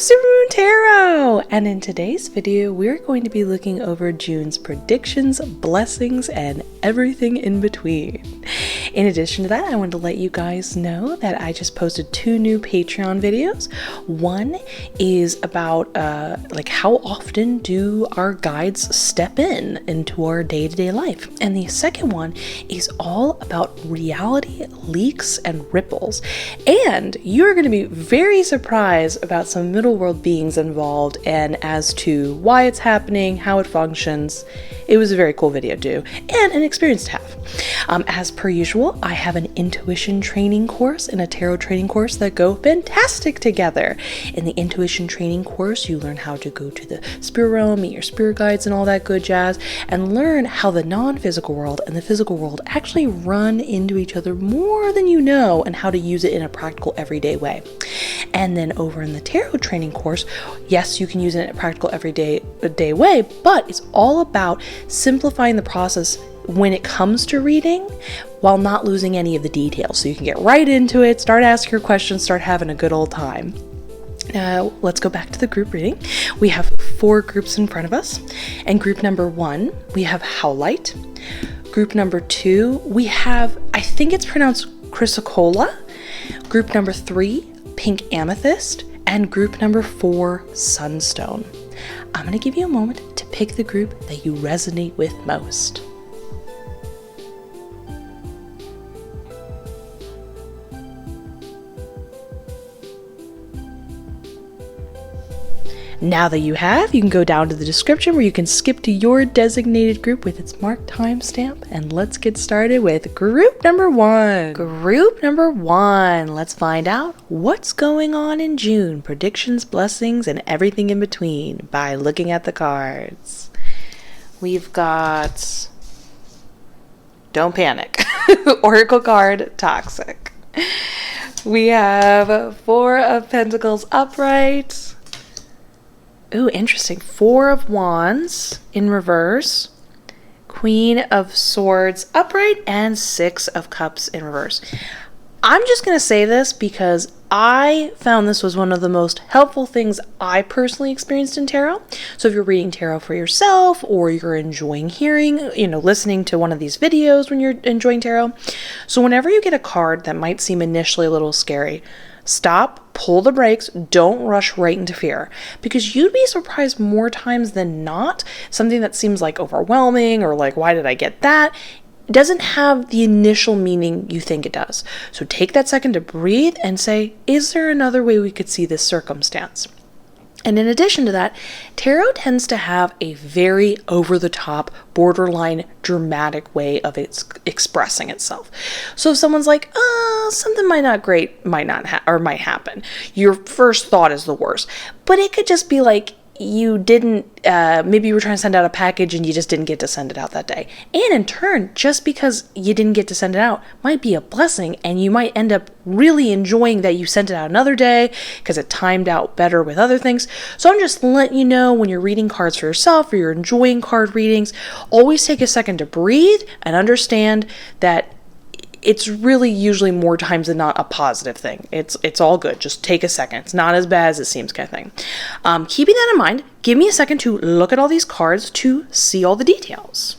Supermoon Tarot! And in today's video, we're going to be looking over June's predictions, blessings, and everything in between. In addition to that, I wanted to let you guys know that I just posted 2 new Patreon videos. One is about like how often do our guides step into our day-to-day life. And the second one is all about reality leaks and ripples. And you're going to be very surprised about some middle world beings involved and as to why it's happening, how it functions. It was a very cool video to do and an experience to have. As per usual, I have an intuition training course and a tarot training course that go fantastic together. In the intuition training course, you learn how to go to the spirit realm, meet your spirit guides and all that good jazz, and learn how the non-physical world and the physical world actually run into each other more than you know, and how to use it in a practical everyday way. And then over in the tarot training course, yes, you can use it in a practical everyday way, but it's all about simplifying the process when it comes to reading while not losing any of the details. So you can get right into it, start asking your questions, start having a good old time. Now, let's go back to the group reading. We have 4 groups in front of us. And group number 1, we have Howelite. Group number 2, we have, I think it's pronounced Chrysocolla. Group number 3, Pink Amethyst. And group number 4, Sunstone. I'm going to give you a moment to pick the group that you resonate with most. Now that you have, you can go down to the description where you can skip to your designated group with its marked timestamp, and let's get started with group number 1. Group number 1, let's find out what's going on in June, predictions, blessings, and everything in between by looking at the cards. We've got Don't Panic, Oracle card, Toxic. We have 4 of Pentacles upright. Ooh, interesting. 4 of Wands in reverse, Queen of Swords upright, and 6 of Cups in reverse. I'm just going to say this because I found this was one of the most helpful things I personally experienced in tarot. So if you're reading tarot for yourself, or you're enjoying hearing, listening to one of these videos when you're enjoying tarot. So whenever you get a card that might seem initially a little scary, stop, pull the brakes, don't rush right into fear, because you'd be surprised more times than not, something that seems like overwhelming or like, why did I get that? It doesn't have the initial meaning you think it does. So take that second to breathe and say, is there another way we could see this circumstance? And in addition to that, tarot tends to have a very over-the-top, borderline, dramatic way of expressing itself. So if someone's like, something might happen, your first thought is the worst. But it could just be like, you didn't, maybe you were trying to send out a package and you just didn't get to send it out that day. And in turn, just because you didn't get to send it out might be a blessing, and you might end up really enjoying that you sent it out another day because it timed out better with other things. So I'm just letting you know, when you're reading cards for yourself or you're enjoying card readings, always take a second to breathe and understand that it's really usually more times than not a positive thing. It's all good. Just take a second. It's not as bad as it seems, kind of thing. Keeping that in mind, give me a second to look at all these cards to see all the details.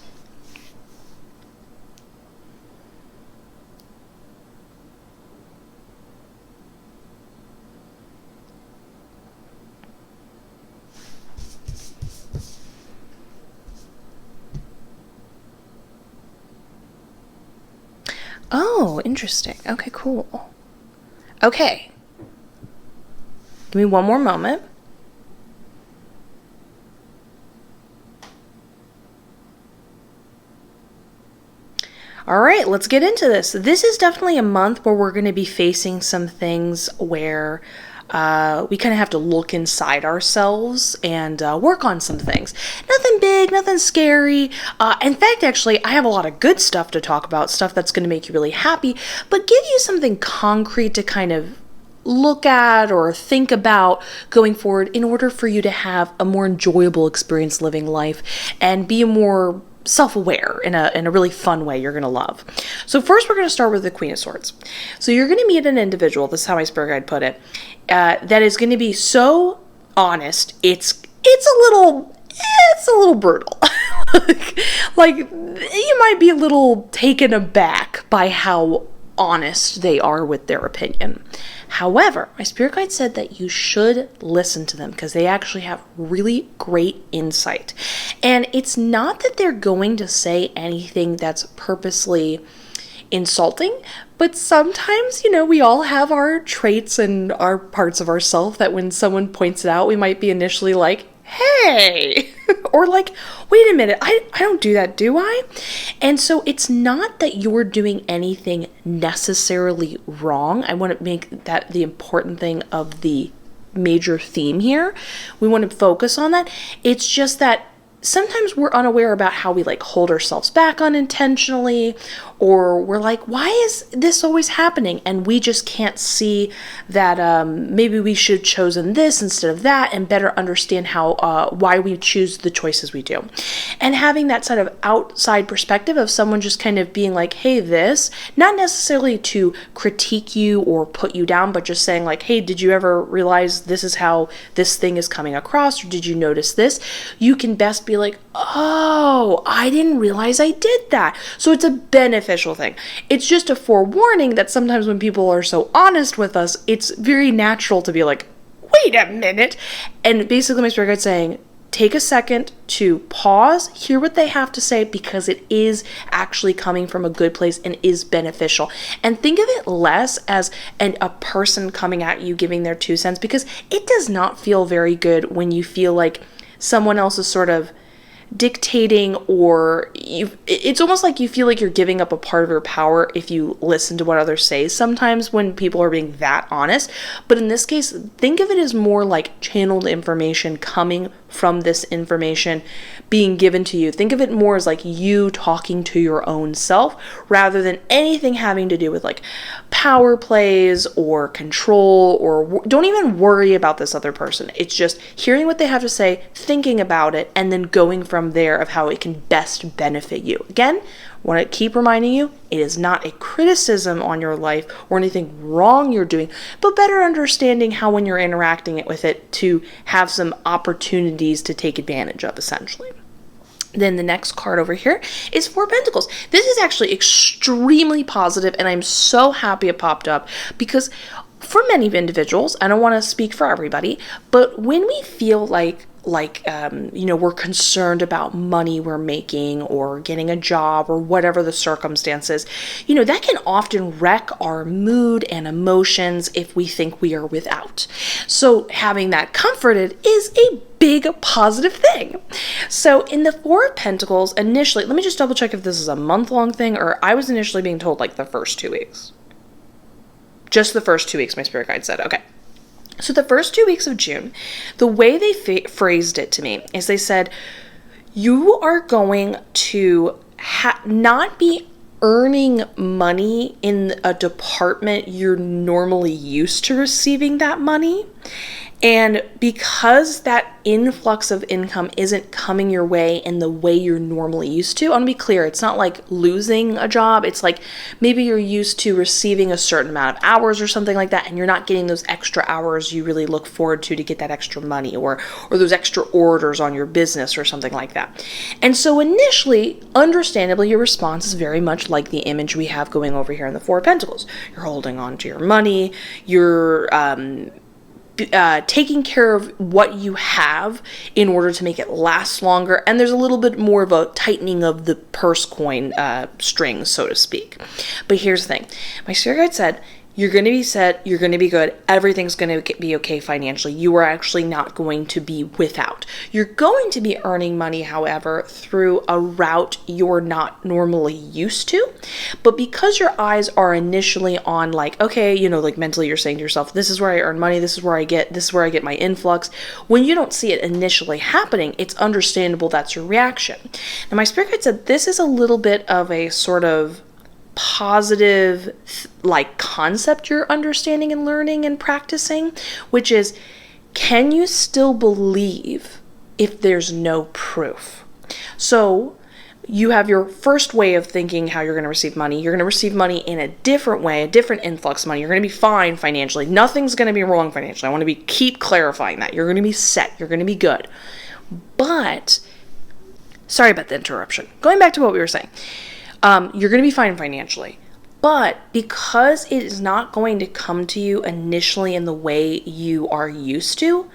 Oh, interesting. Okay, cool. Okay. Give me one more moment. All right, let's get into this. This is definitely a month where we're going to be facing some things where we kind of have to look inside ourselves and work on some things. Nothing big, nothing scary. In fact, actually, I have a lot of good stuff to talk about, stuff that's going to make you really happy, but give you something concrete to kind of look at or think about going forward in order for you to have a more enjoyable experience living life and be more self-aware in a really fun way you're going to love. So first we're going to start with the Queen of Swords. So you're going to meet an individual, this is how my spirit guide put it, that is going to be so honest, it's a little brutal. Like, you might be a little taken aback by how honest they are with their opinion. However, my spirit guide said that you should listen to them because they actually have really great insight. And it's not that they're going to say anything that's purposely insulting, but sometimes, we all have our traits and our parts of ourselves that when someone points it out, we might be initially like, hey, or like, wait a minute, I don't do that, do I? And so it's not that you're doing anything necessarily wrong. I want to make that the important thing of the major theme here. We want to focus on that. It's just that sometimes we're unaware about how we like hold ourselves back unintentionally, or we're like, why is this always happening? And we just can't see that maybe we should have chosen this instead of that and better understand why we choose the choices we do. And having that sort of outside perspective of someone just kind of being like, hey, this, not necessarily to critique you or put you down, but just saying like, hey, did you ever realize this is how this thing is coming across? Or did you notice this? You can best be like, oh, I didn't realize I did that. So it's a beneficial thing. It's just a forewarning that sometimes when people are so honest with us, it's very natural to be like, wait a minute. And basically my spirit guide's saying, take a second to pause, hear what they have to say, because it is actually coming from a good place and is beneficial. And think of it less as a person coming at you giving their 2 cents, because it does not feel very good when you feel like someone else is sort of dictating, or it's almost like you feel like you're giving up a part of your power if you listen to what others say sometimes when people are being that honest. But in this case, think of it as more like channeled information coming from this information being given to you. Think of it more as like you talking to your own self rather than anything having to do with like power plays or control, or don't even worry about this other person. It's just hearing what they have to say, thinking about it, and then going from there of how it can best benefit you. Again, I want to keep reminding you, it is not a criticism on your life or anything wrong you're doing, but better understanding how when you're interacting with it to have some opportunities to take advantage of, essentially. Then the next card over here is 4 Pentacles. This is actually extremely positive, and I'm so happy it popped up because for many individuals, I don't want to speak for everybody, but when we feel like we're concerned about money we're making or getting a job or whatever the circumstances, that can often wreck our mood and emotions if we think we are without. So having that comforted is a big positive thing. So in the 4 of Pentacles, initially, let me just double check if this is a month-long thing, or I was initially being told like the first 2 weeks. Just the first 2 weeks, my spirit guide said. Okay. So the first 2 weeks of June, the way they phrased it to me is they said, you are going to not be earning money in a department you're normally used to receiving that money. And because that influx of income isn't coming your way in the way you're normally used to, I want to be clear, it's not like losing a job. It's like maybe you're used to receiving a certain amount of hours or something like that, and you're not getting those extra hours you really look forward to get that extra money, or those extra orders on your business or something like that. And so initially, understandably, your response is very much like the image we have going over here in the 4 of Pentacles. You're holding on to your money, you're taking care of what you have in order to make it last longer, and there's a little bit more of a tightening of the purse coin strings, so to speak. But here's the thing. My spirit guide said, you're going to be set, you're going to be good, everything's going to be okay financially. You are actually not going to be without. You're going to be earning money, however, through a route you're not normally used to. But because your eyes are initially on like, okay, like mentally you're saying to yourself, this is where I earn money, this is where I get my influx. When you don't see it initially happening, it's understandable that's your reaction. Now my spirit guide said this is a little bit of a sort of positive concept you're understanding and learning and practicing, which is, can you still believe if there's no proof? So you have your first way of thinking how you're going to receive money. You're going to receive money in a different way, a different influx of money. You're going to be fine financially. Nothing's going to be wrong financially. I want to keep clarifying that. You're going to be set. You're going to be good. But, sorry about the interruption. Going back to what we were saying. You're going to be fine financially. But because it is not going to come to you initially in the way you are used to,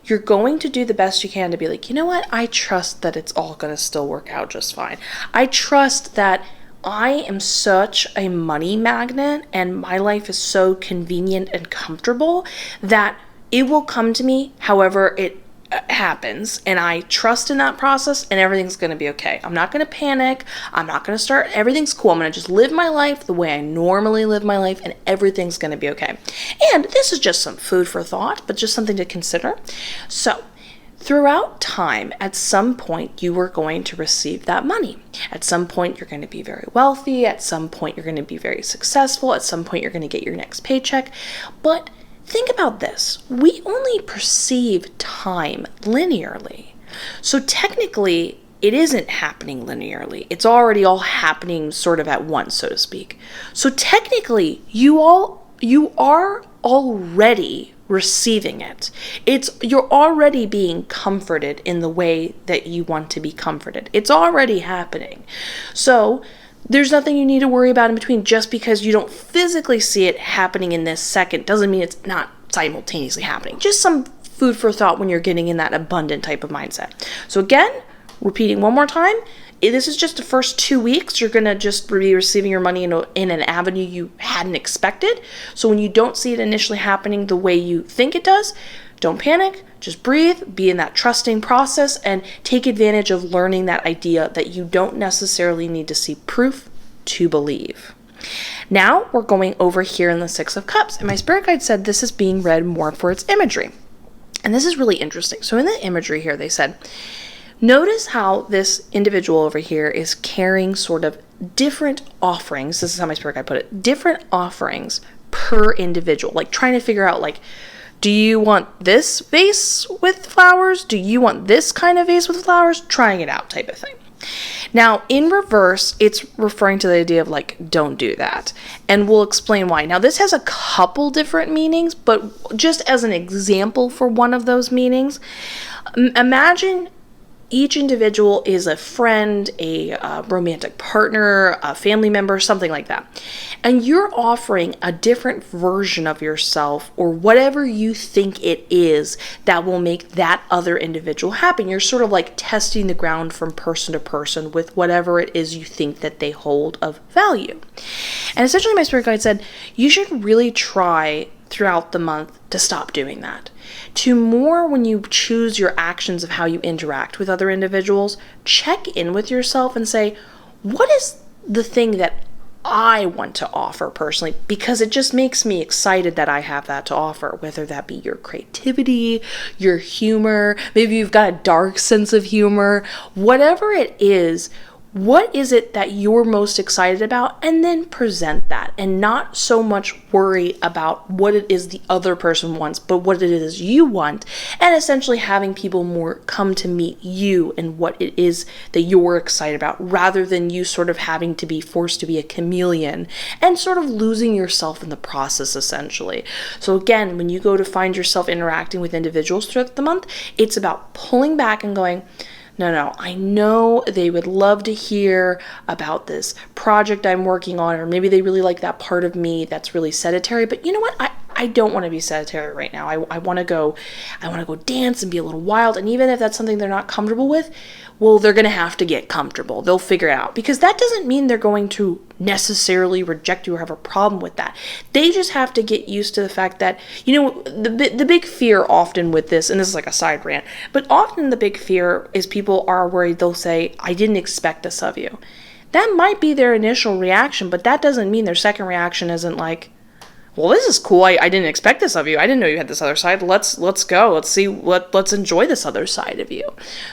you're going to do the best you can to be like, you know what? I trust that it's all going to still work out just fine. I trust that I am such a money magnet and my life is so convenient and comfortable that it will come to me however it happens, and I trust in that process, and everything's going to be okay. I'm not going to panic. I'm not going to start, everything's cool. I'm going to just live my life the way I normally live my life, and everything's going to be okay. And this is just some food for thought, but just something to consider. So, throughout time, at some point, you are going to receive that money. At some point, you're going to be very wealthy. At some point, you're going to be very successful. At some point, you're going to get your next paycheck. But think about this. We only perceive time linearly. So technically, it isn't happening linearly. It's already all happening sort of at once, so to speak. So technically, you are already receiving it. You're already being comforted in the way that you want to be comforted. It's already happening. So there's nothing you need to worry about in between. Just because you don't physically see it happening in this second doesn't mean it's not simultaneously happening. Just some food for thought when you're getting in that abundant type of mindset. So again, repeating one more time, this is just the first 2 weeks. You're going to just be receiving your money in an avenue you hadn't expected. So when you don't see it initially happening the way you think it does, don't panic. Just breathe, be in that trusting process, and take advantage of learning that idea that you don't necessarily need to see proof to believe. Now we're going over here in the Six of Cups, and my spirit guide said this is being read more for its imagery. And this is really interesting. So in the imagery here, they said, notice how this individual over here is carrying sort of different offerings. This is how my spirit guide put it. Different offerings per individual, like trying to figure out, like, do you want this vase with flowers? Do you want this kind of vase with flowers? Trying it out type of thing. Now, in reverse, it's referring to the idea of like, don't do that. And we'll explain why. Now, this has a couple different meanings, but just as an example for one of those meanings, imagine each individual is a friend, a romantic partner, a family member, something like that. And you're offering a different version of yourself or whatever you think it is that will make that other individual happy. You're sort of like testing the ground from person to person with whatever it is you think that they hold of value. And essentially my spirit guide said, you should really try throughout the month to stop doing that. To more, when you choose your actions of how you interact with other individuals, check in with yourself and say, what is the thing that I want to offer personally? Because it just makes me excited that I have that to offer, whether that be your creativity, your humor, maybe you've got a dark sense of humor, whatever it is. What is it that you're most excited about? And then present that, and not so much worry about what it is the other person wants, but what it is you want, and essentially having people more come to meet you and what it is that you're excited about, rather than you sort of having to be forced to be a chameleon and sort of losing yourself in the process, essentially. So again, when you go to find yourself interacting with individuals throughout the month, it's about pulling back and going, no, I know they would love to hear about this project I'm working on, or maybe they really like that part of me that's really sedentary, but you know what? I don't want to be sedentary right now. I want to go dance and be a little wild. And even if that's something they're not comfortable with, well, they're going to have to get comfortable. They'll figure it out, because that doesn't mean they're going to necessarily reject you or have a problem with that. They just have to get used to the fact that, the big fear often with this, and this is like a side rant, but often the big fear is people are worried. They'll say, I didn't expect this of you. That might be their initial reaction, but that doesn't mean their second reaction isn't like, well, this is cool. I didn't expect this of you. I didn't know you had this other side. Let's go. Let's enjoy this other side of you.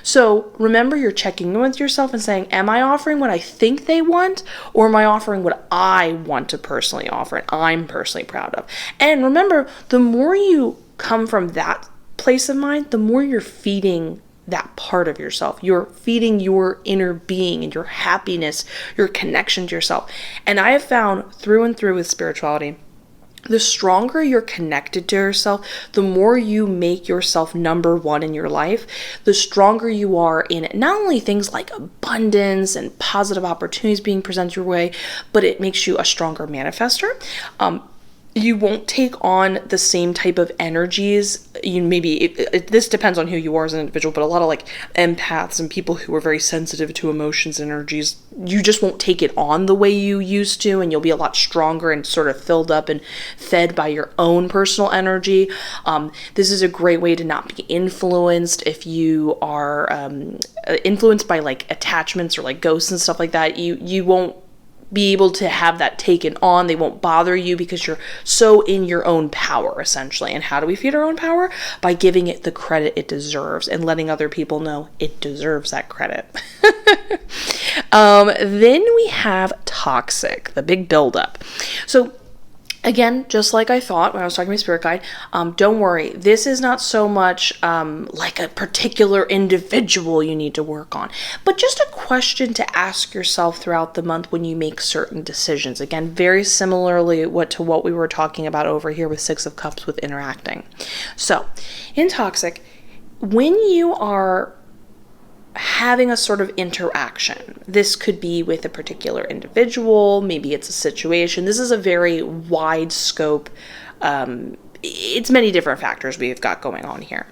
So remember, you're checking in with yourself and saying, am I offering what I think they want, or am I offering what I want to personally offer and I'm personally proud of? And remember, the more you come from that place of mind, the more you're feeding that part of yourself. You're feeding your inner being and your happiness, your connection to yourself. And I have found through and through with spirituality, the stronger you're connected to yourself, the more you make yourself number one in your life, the stronger you are in not only things like abundance and positive opportunities being presented your way, but it makes you a stronger manifester. You won't take on the same type of energies. This depends on who you are as an individual, but a lot of like empaths and people who are very sensitive to emotions and energies, you just won't take it on the way you used to, and you'll be a lot stronger and sort of filled up and fed by your own personal energy. This is a great way to not be influenced. If you are influenced by like attachments or like ghosts and stuff like that, you won't be able to have that taken on. They won't bother you because you're so in your own power, essentially. And how do we feed our own power? By giving it the credit it deserves and letting other people know it deserves that credit. Then we have toxic, the big buildup. So again, just like I thought when I was talking to my spirit guide, don't worry. This is not so much like a particular individual you need to work on, but just a question to ask yourself throughout the month when you make certain decisions. Again, very similarly to what we were talking about over here with Six of Cups with interacting. So in toxic, when you are having a sort of interaction. This could be with a particular individual, maybe it's a situation. This is a very wide scope. It's many different factors we've got going on here.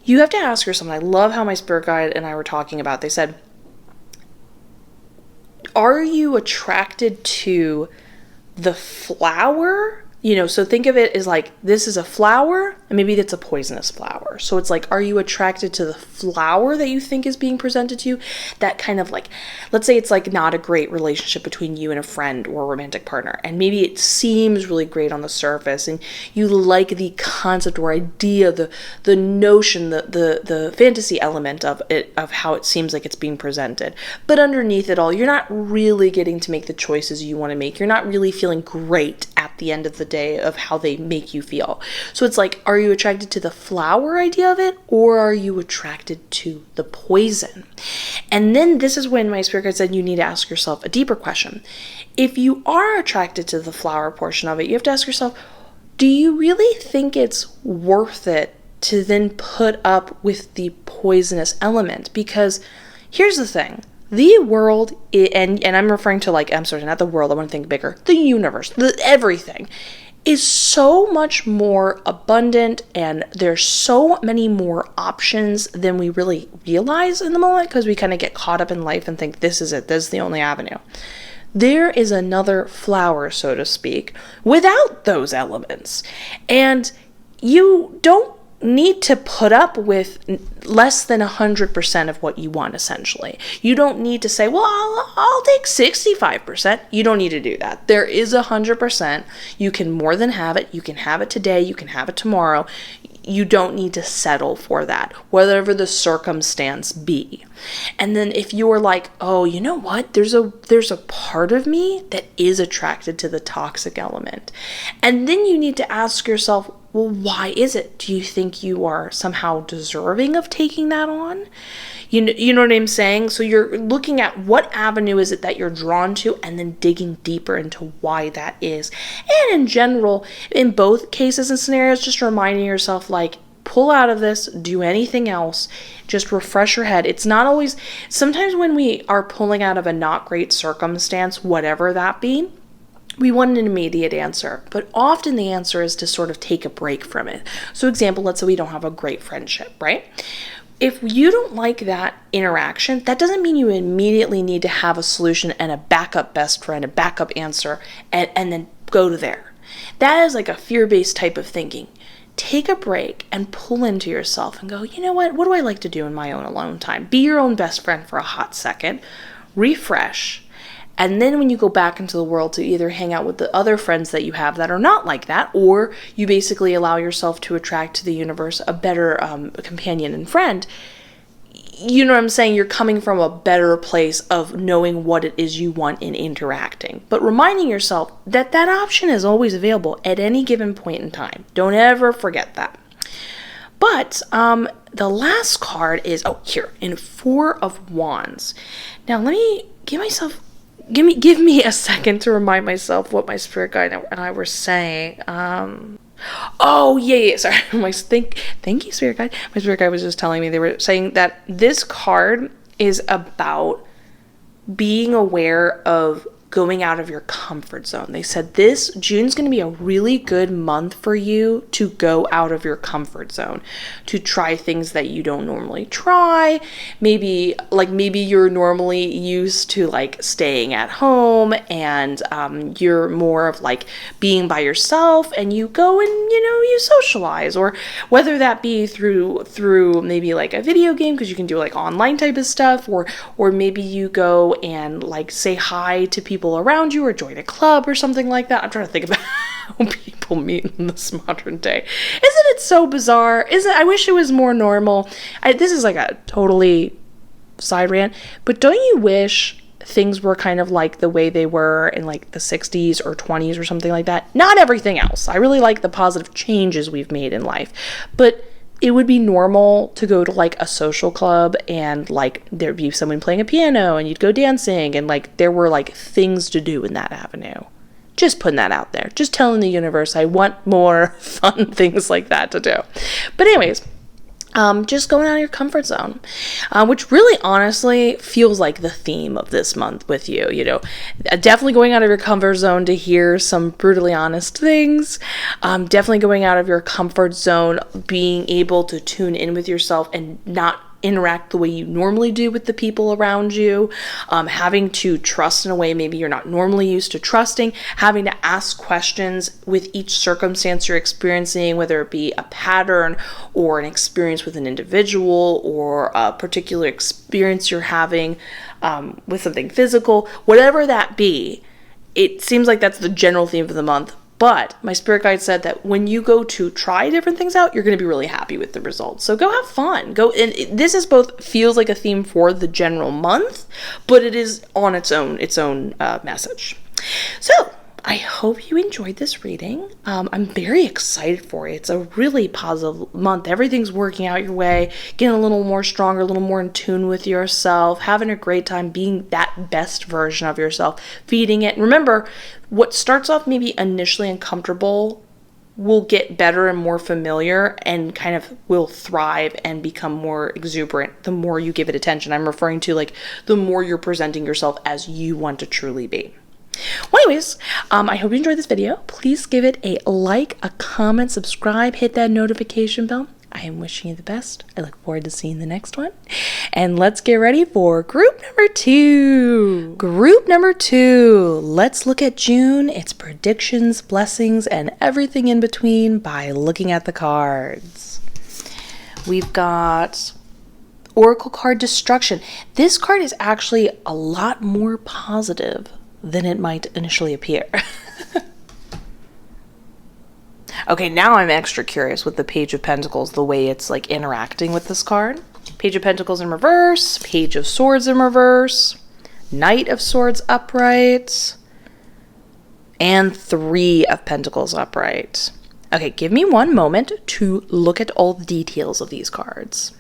You have to ask yourself, and I love how my spirit guide and I were talking about, they said, are you attracted to the flower? So think of it as like, this is a flower, and maybe it's a poisonous flower. So it's like, are you attracted to the flower that you think is being presented to you? That kind of like, let's say it's like not a great relationship between you and a friend or a romantic partner. And maybe it seems really great on the surface, and you like the concept or idea, the notion, the fantasy element of it, of how it seems like it's being presented. But underneath it all, you're not really getting to make the choices you want to make. You're not really feeling great at the end of the day of how they make you feel. So it's like, are you attracted to the flower idea of it, or are you attracted to the poison? And then this is when my spirit guide said you need to ask yourself a deeper question. If you are attracted to the flower portion of it, you have to ask yourself, do you really think it's worth it to then put up with the poisonous element? Because here's the thing. The world, and I'm referring to like, I'm sorry, not the world, I want to think bigger, the universe, everything is so much more abundant, and there's so many more options than we really realize in the moment, because we kind of get caught up in life and think this is it, this is the only avenue. There is another flower, so to speak, without those elements. And you don't need to put up with less than 100% of what you want, essentially. You don't need to say, well, I'll take 65%. You don't need to do that. There is 100%. You can more than have it. You can have it today. You can have it tomorrow. You don't need to settle for that, whatever the circumstance be. And then if you're like, oh, you know what? There's a part of me that is attracted to the toxic element. And then you need to ask yourself, well, why is it? Do you think you are somehow deserving of taking that on? You know what I'm saying? So you're looking at what avenue is it that you're drawn to, and then digging deeper into why that is. And in general, in both cases and scenarios, just reminding yourself, like, pull out of this, do anything else, just refresh your head. It's not always, sometimes when we are pulling out of a not great circumstance, whatever that be, we want an immediate answer, but often the answer is to sort of take a break from it. So example, let's say we don't have a great friendship, right? If you don't like that interaction, that doesn't mean you immediately need to have a solution and a backup best friend, a backup answer, and then go to there. That is like a fear-based type of thinking. Take a break and pull into yourself and go, you know what do I like to do in my own alone time? Be your own best friend for a hot second, refresh. And then when you go back into the world to either hang out with the other friends that you have that are not like that, or you basically allow yourself to attract to the universe a better companion and friend, you know what I'm saying? You're coming from a better place of knowing what it is you want in interacting. But reminding yourself that option is always available at any given point in time. Don't ever forget that. But the last card is, here, in Four of Wands. Now, let me give me a second to remind myself what my spirit guide and I were saying. Sorry. Thank you, spirit guide. My spirit guide was just telling me, they were saying that this card is about being aware of going out of your comfort zone. They said this June's going to be a really good month for you to go out of your comfort zone, to try things that you don't normally try. Maybe you're normally used to like staying at home and you're more of like being by yourself, and you go and you socialize, or whether that be through maybe like a video game, because you can do like online type of stuff, or maybe you go and like say hi to people around you or join a club or something like that. I'm trying to think about how people meet in this modern day. Isn't it so bizarre? I wish it was more normal. This is like a totally side rant, but don't you wish things were kind of like the way they were in like the 60s or 20s or something like that? Not everything else. I really like the positive changes we've made in life, but it would be normal to go to like a social club and like there'd be someone playing a piano and you'd go dancing, and like there were like things to do in that avenue. Just putting that out there. Just telling the universe I want more fun things like that to do. But anyways, just going out of your comfort zone, which really honestly feels like the theme of this month with you, definitely going out of your comfort zone to hear some brutally honest things, definitely going out of your comfort zone, being able to tune in with yourself and not interact the way you normally do with the people around you, having to trust in a way maybe you're not normally used to trusting, having to ask questions with each circumstance you're experiencing, whether it be a pattern or an experience with an individual or a particular experience you're having with something physical, whatever that be. It seems like that's the general theme of the month. But my spirit guide said that when you go to try different things out, you're going to be really happy with the results. So go have fun. And this is both feels like a theme for the general month, but it is on its own message. So I hope you enjoyed this reading. I'm very excited for it. It's a really positive month. Everything's working out your way, getting a little more stronger, a little more in tune with yourself, having a great time, being that best version of yourself, feeding it. And remember, what starts off maybe initially uncomfortable will get better and more familiar and kind of will thrive and become more exuberant the more you give it attention. I'm referring to like the more you're presenting yourself as you want to truly be. Well, anyways, I hope you enjoyed this video. Please give it a like, a comment, subscribe, hit that notification bell. I am wishing you the best. I look forward to seeing the next one. And let's get ready for group number 2. Group number 2. Let's look at June, its predictions, blessings, and everything in between by looking at the cards. We've got Oracle card Destruction. This card is actually a lot more positive than it might initially appear. Okay, now I'm extra curious with the Page of Pentacles, the way it's like interacting with this card. Page of Pentacles in reverse, Page of Swords in reverse, Knight of Swords upright, and 3 of Pentacles upright. Okay, give me one moment to look at all the details of these cards.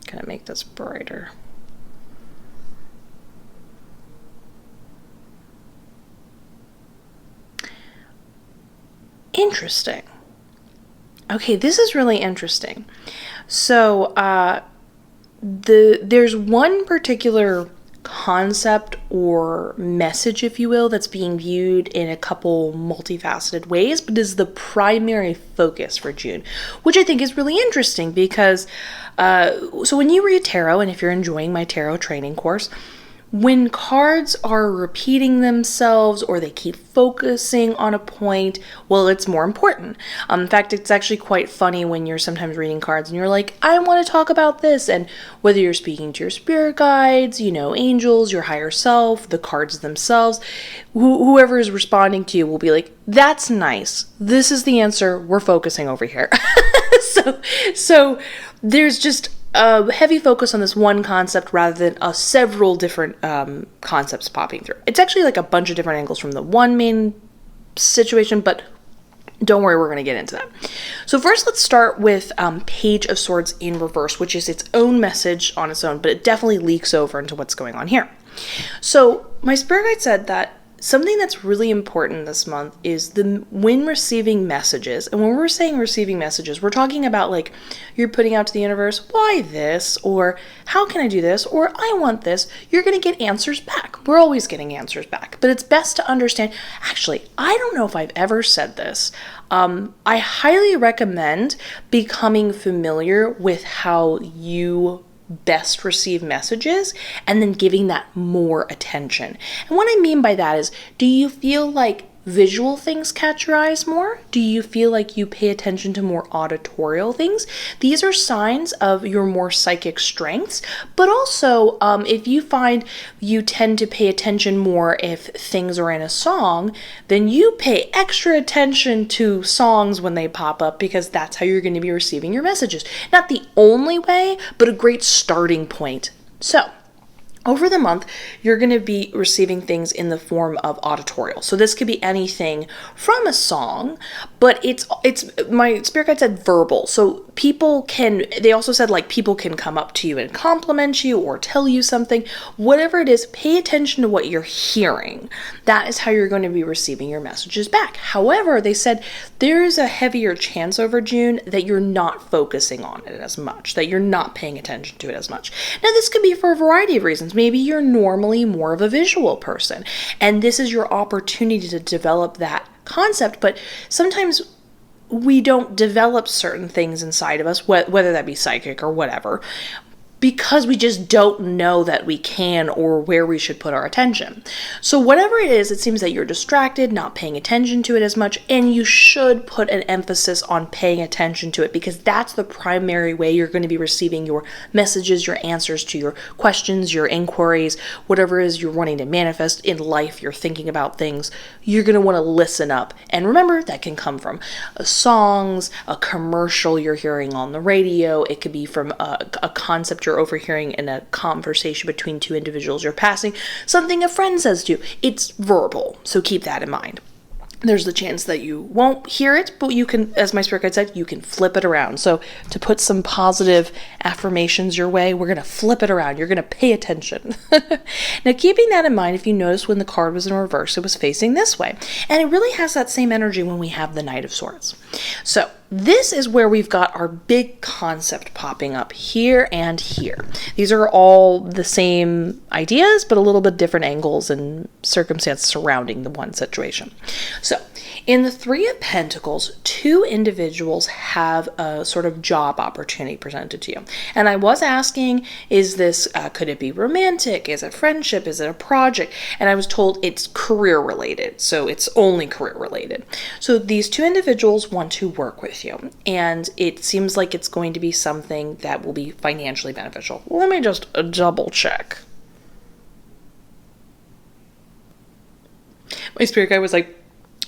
Gonna make this brighter. Interesting. Okay, this is really interesting. So, there's one particular concept or message, if you will, that's being viewed in a couple multifaceted ways, but is the primary focus for June, which I think is really interesting because, so when you read tarot, and if you're enjoying my tarot training course, when cards are repeating themselves or they keep focusing on a point, well, it's more important. In fact, it's actually quite funny when you're sometimes reading cards and you're like, I want to talk about this. And whether you're speaking to your spirit guides, angels, your higher self, the cards themselves, whoever is responding to you will be like, that's nice. This is the answer. We're focusing over here. So there's just a heavy focus on this one concept rather than several different concepts popping through. It's actually like a bunch of different angles from the one main situation, but Don't worry, we're going to get into that. So first, let's start with Page of Swords in reverse, which is its own message on its own, but it definitely leaks over into what's going on here. So my spirit guide said that something that's really important this month is when receiving messages. And when we're saying receiving messages, we're talking about like you're putting out to the universe, why this? Or how can I do this? Or I want this. You're going to get answers back. We're always getting answers back. But it's best to understand. Actually, I don't know if I've ever said this. I highly recommend becoming familiar with how you best receive messages and then giving that more attention. And what I mean by that is, do you feel like visual things catch your eyes more? Do you feel like you pay attention to more auditorial things? These are signs of your more psychic strengths, but also if you find you tend to pay attention more if things are in a song, then you pay extra attention to songs when they pop up because that's how you're going to be receiving your messages. Not the only way, but a great starting point. So, over the month, you're going to be receiving things in the form of auditorial. So this could be anything from a song, but it's my spirit guide said verbal. So they also said like people can come up to you and compliment you or tell you something. Whatever it is, pay attention to what you're hearing. That is how you're going to be receiving your messages back. However, they said there is a heavier chance over June that you're not focusing on it as much, that you're not paying attention to it as much. Now, this could be for a variety of reasons. Maybe you're normally more of a visual person, and this is your opportunity to develop that concept, but sometimes we don't develop certain things inside of us, whether that be psychic or whatever, because we just don't know that we can or where we should put our attention. So whatever it is, it seems that you're distracted, not paying attention to it as much, and you should put an emphasis on paying attention to it because that's the primary way you're going to be receiving your messages, your answers to your questions, your inquiries, whatever it is you're wanting to manifest in life, you're thinking about things, you're going to want to listen up. And remember, that can come from songs, a commercial you're hearing on the radio, it could be from a concept you're overhearing in a conversation between two individuals you're passing, something a friend says to you. It's verbal, so keep that in mind. There's the chance that you won't hear it, but you can, as my spirit guide said, you can flip it around. So to put some positive affirmations your way, we're going to flip it around. You're going to pay attention. Now, keeping that in mind, if you notice when the card was in reverse, it was facing this way. And it really has that same energy when we have the Knight of Swords. So this is where we've got our big concept popping up here and here. These are all the same ideas, but a little bit different angles and circumstances surrounding the one situation. So in the Three of Pentacles, two individuals have a sort of job opportunity presented to you. And I was asking, is this, could it be romantic? Is it friendship? Is it a project? And I was told it's career related. So it's only career related. So these two individuals want to work with you. And it seems like it's going to be something that will be financially beneficial. Let me just double check. My spirit guide was like,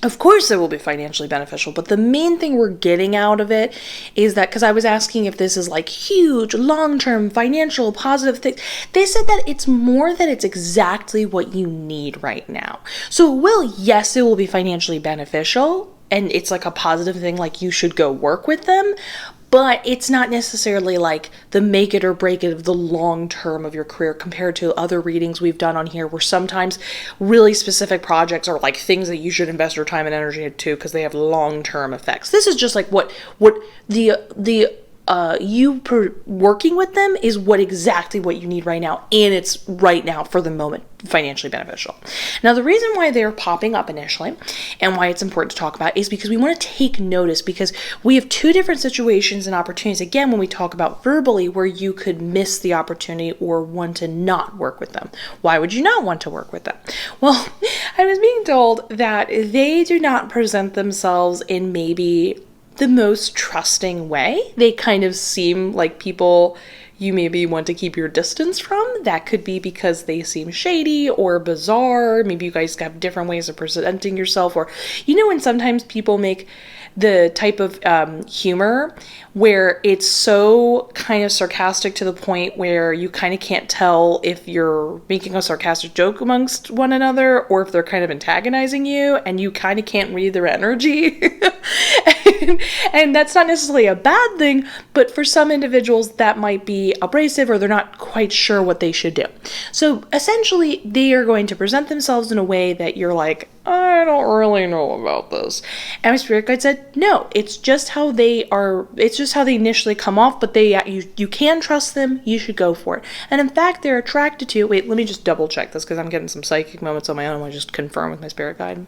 of course it will be financially beneficial, but the main thing we're getting out of it is that, because I was asking if this is like huge, long-term, financial, positive things, they said that it's more that it's exactly what you need right now. So yes, it will be financially beneficial, and it's like a positive thing, like you should go work with them, but it's not necessarily like the make it or break it of the long term of your career compared to other readings we've done on here where sometimes really specific projects are like things that you should invest your time and energy into because they have long-term effects. This is just like what working with them is exactly what you need right now, and it's right now for the moment financially beneficial. Now, the reason why they're popping up initially and why it's important to talk about is because we want to take notice, because we have two different situations and opportunities, again, when we talk about verbally, where you could miss the opportunity or want to not work with them. Why would you not want to work with them? Well, I was being told that they do not present themselves in maybe the most trusting way. They kind of seem like people you maybe want to keep your distance from. That could be because they seem shady or bizarre. Maybe you guys have different ways of presenting yourself, or when sometimes people make the type of humor where it's so kind of sarcastic to the point where you kind of can't tell if you're making a sarcastic joke amongst one another or if they're kind of antagonizing you, and you kind of can't read their energy. and that's not necessarily a bad thing, but for some individuals that might be abrasive or they're not quite sure what they should do. So essentially they are going to present themselves in a way that you're like, I don't really know about this. And my spirit guide said, no, it's just how they are. It's just how they initially come off, but you can trust them. You should go for it. And in fact, they're attracted to, wait, let me just double check this because I'm getting some psychic moments on my own. I want to just confirm with my spirit guide.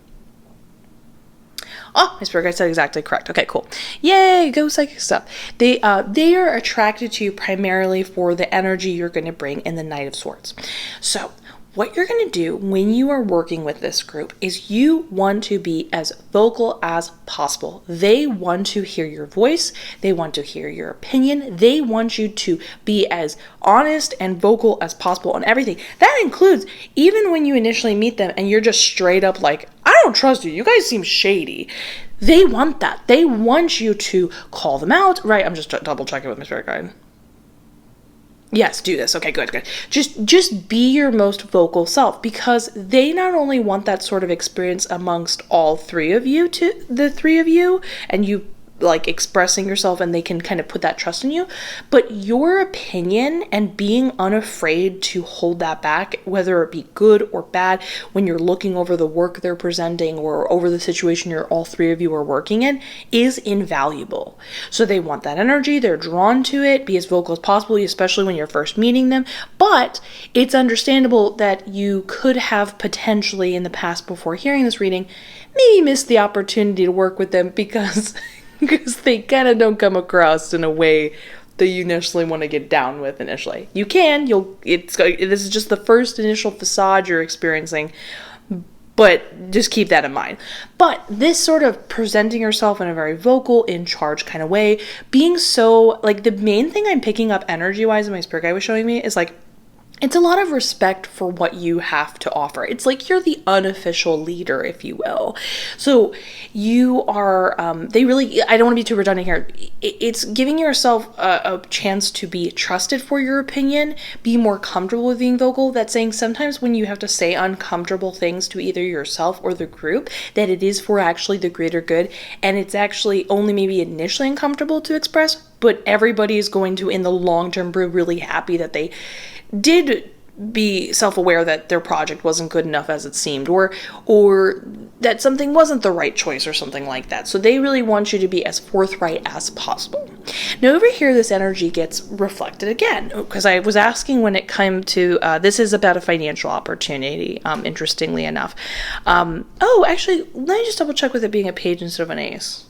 Oh, my spirit guide said exactly correct. Okay, cool. Yay, go psychic stuff. They are attracted to you primarily for the energy you're going to bring in the Knight of Swords. So what you're going to do when you are working with this group is you want to be as vocal as possible. They want to hear your voice. They want to hear your opinion. They want you to be as honest and vocal as possible on everything. That includes even when you initially meet them and you're just straight up like, I don't trust you. You guys seem shady. They want that. They want you to call them out. Right, I'm just double checking with my spirit guide. Yes, do this. Okay, good. Just be your most vocal self, because they not only want that sort of experience amongst all three of you, and you like expressing yourself and they can kind of put that trust in you, but your opinion and being unafraid to hold that back, whether it be good or bad, when you're looking over the work they're presenting or over the situation all three of you are working in, is invaluable. So they want that energy, they're drawn to it, be as vocal as possible, especially when you're first meeting them. But it's understandable that you could have potentially in the past, before hearing this reading, maybe missed the opportunity to work with them because they kind of don't come across in a way that you initially want to get down with initially. You can, this is just the first initial facade you're experiencing, but just keep that in mind. But this sort of presenting yourself in a very vocal, in charge kind of way, being so, like, the main thing I'm picking up energy-wise in my spirit guide was showing me is like, it's a lot of respect for what you have to offer. It's like you're the unofficial leader, if you will. So you are, I don't want to be too redundant here. It's giving yourself a chance to be trusted for your opinion, be more comfortable with being vocal. That's saying sometimes when you have to say uncomfortable things to either yourself or the group, that it is for actually the greater good. And it's actually only maybe initially uncomfortable to express, but everybody is going to, in the long term, be really happy that they did be self-aware that their project wasn't good enough as it seemed, or that something wasn't the right choice or something like that. So they really want you to be as forthright as possible. Now over here, this energy gets reflected again, because I was asking when it came to, this is about a financial opportunity, interestingly enough. Actually, let me just double check with it being a page instead of an ace.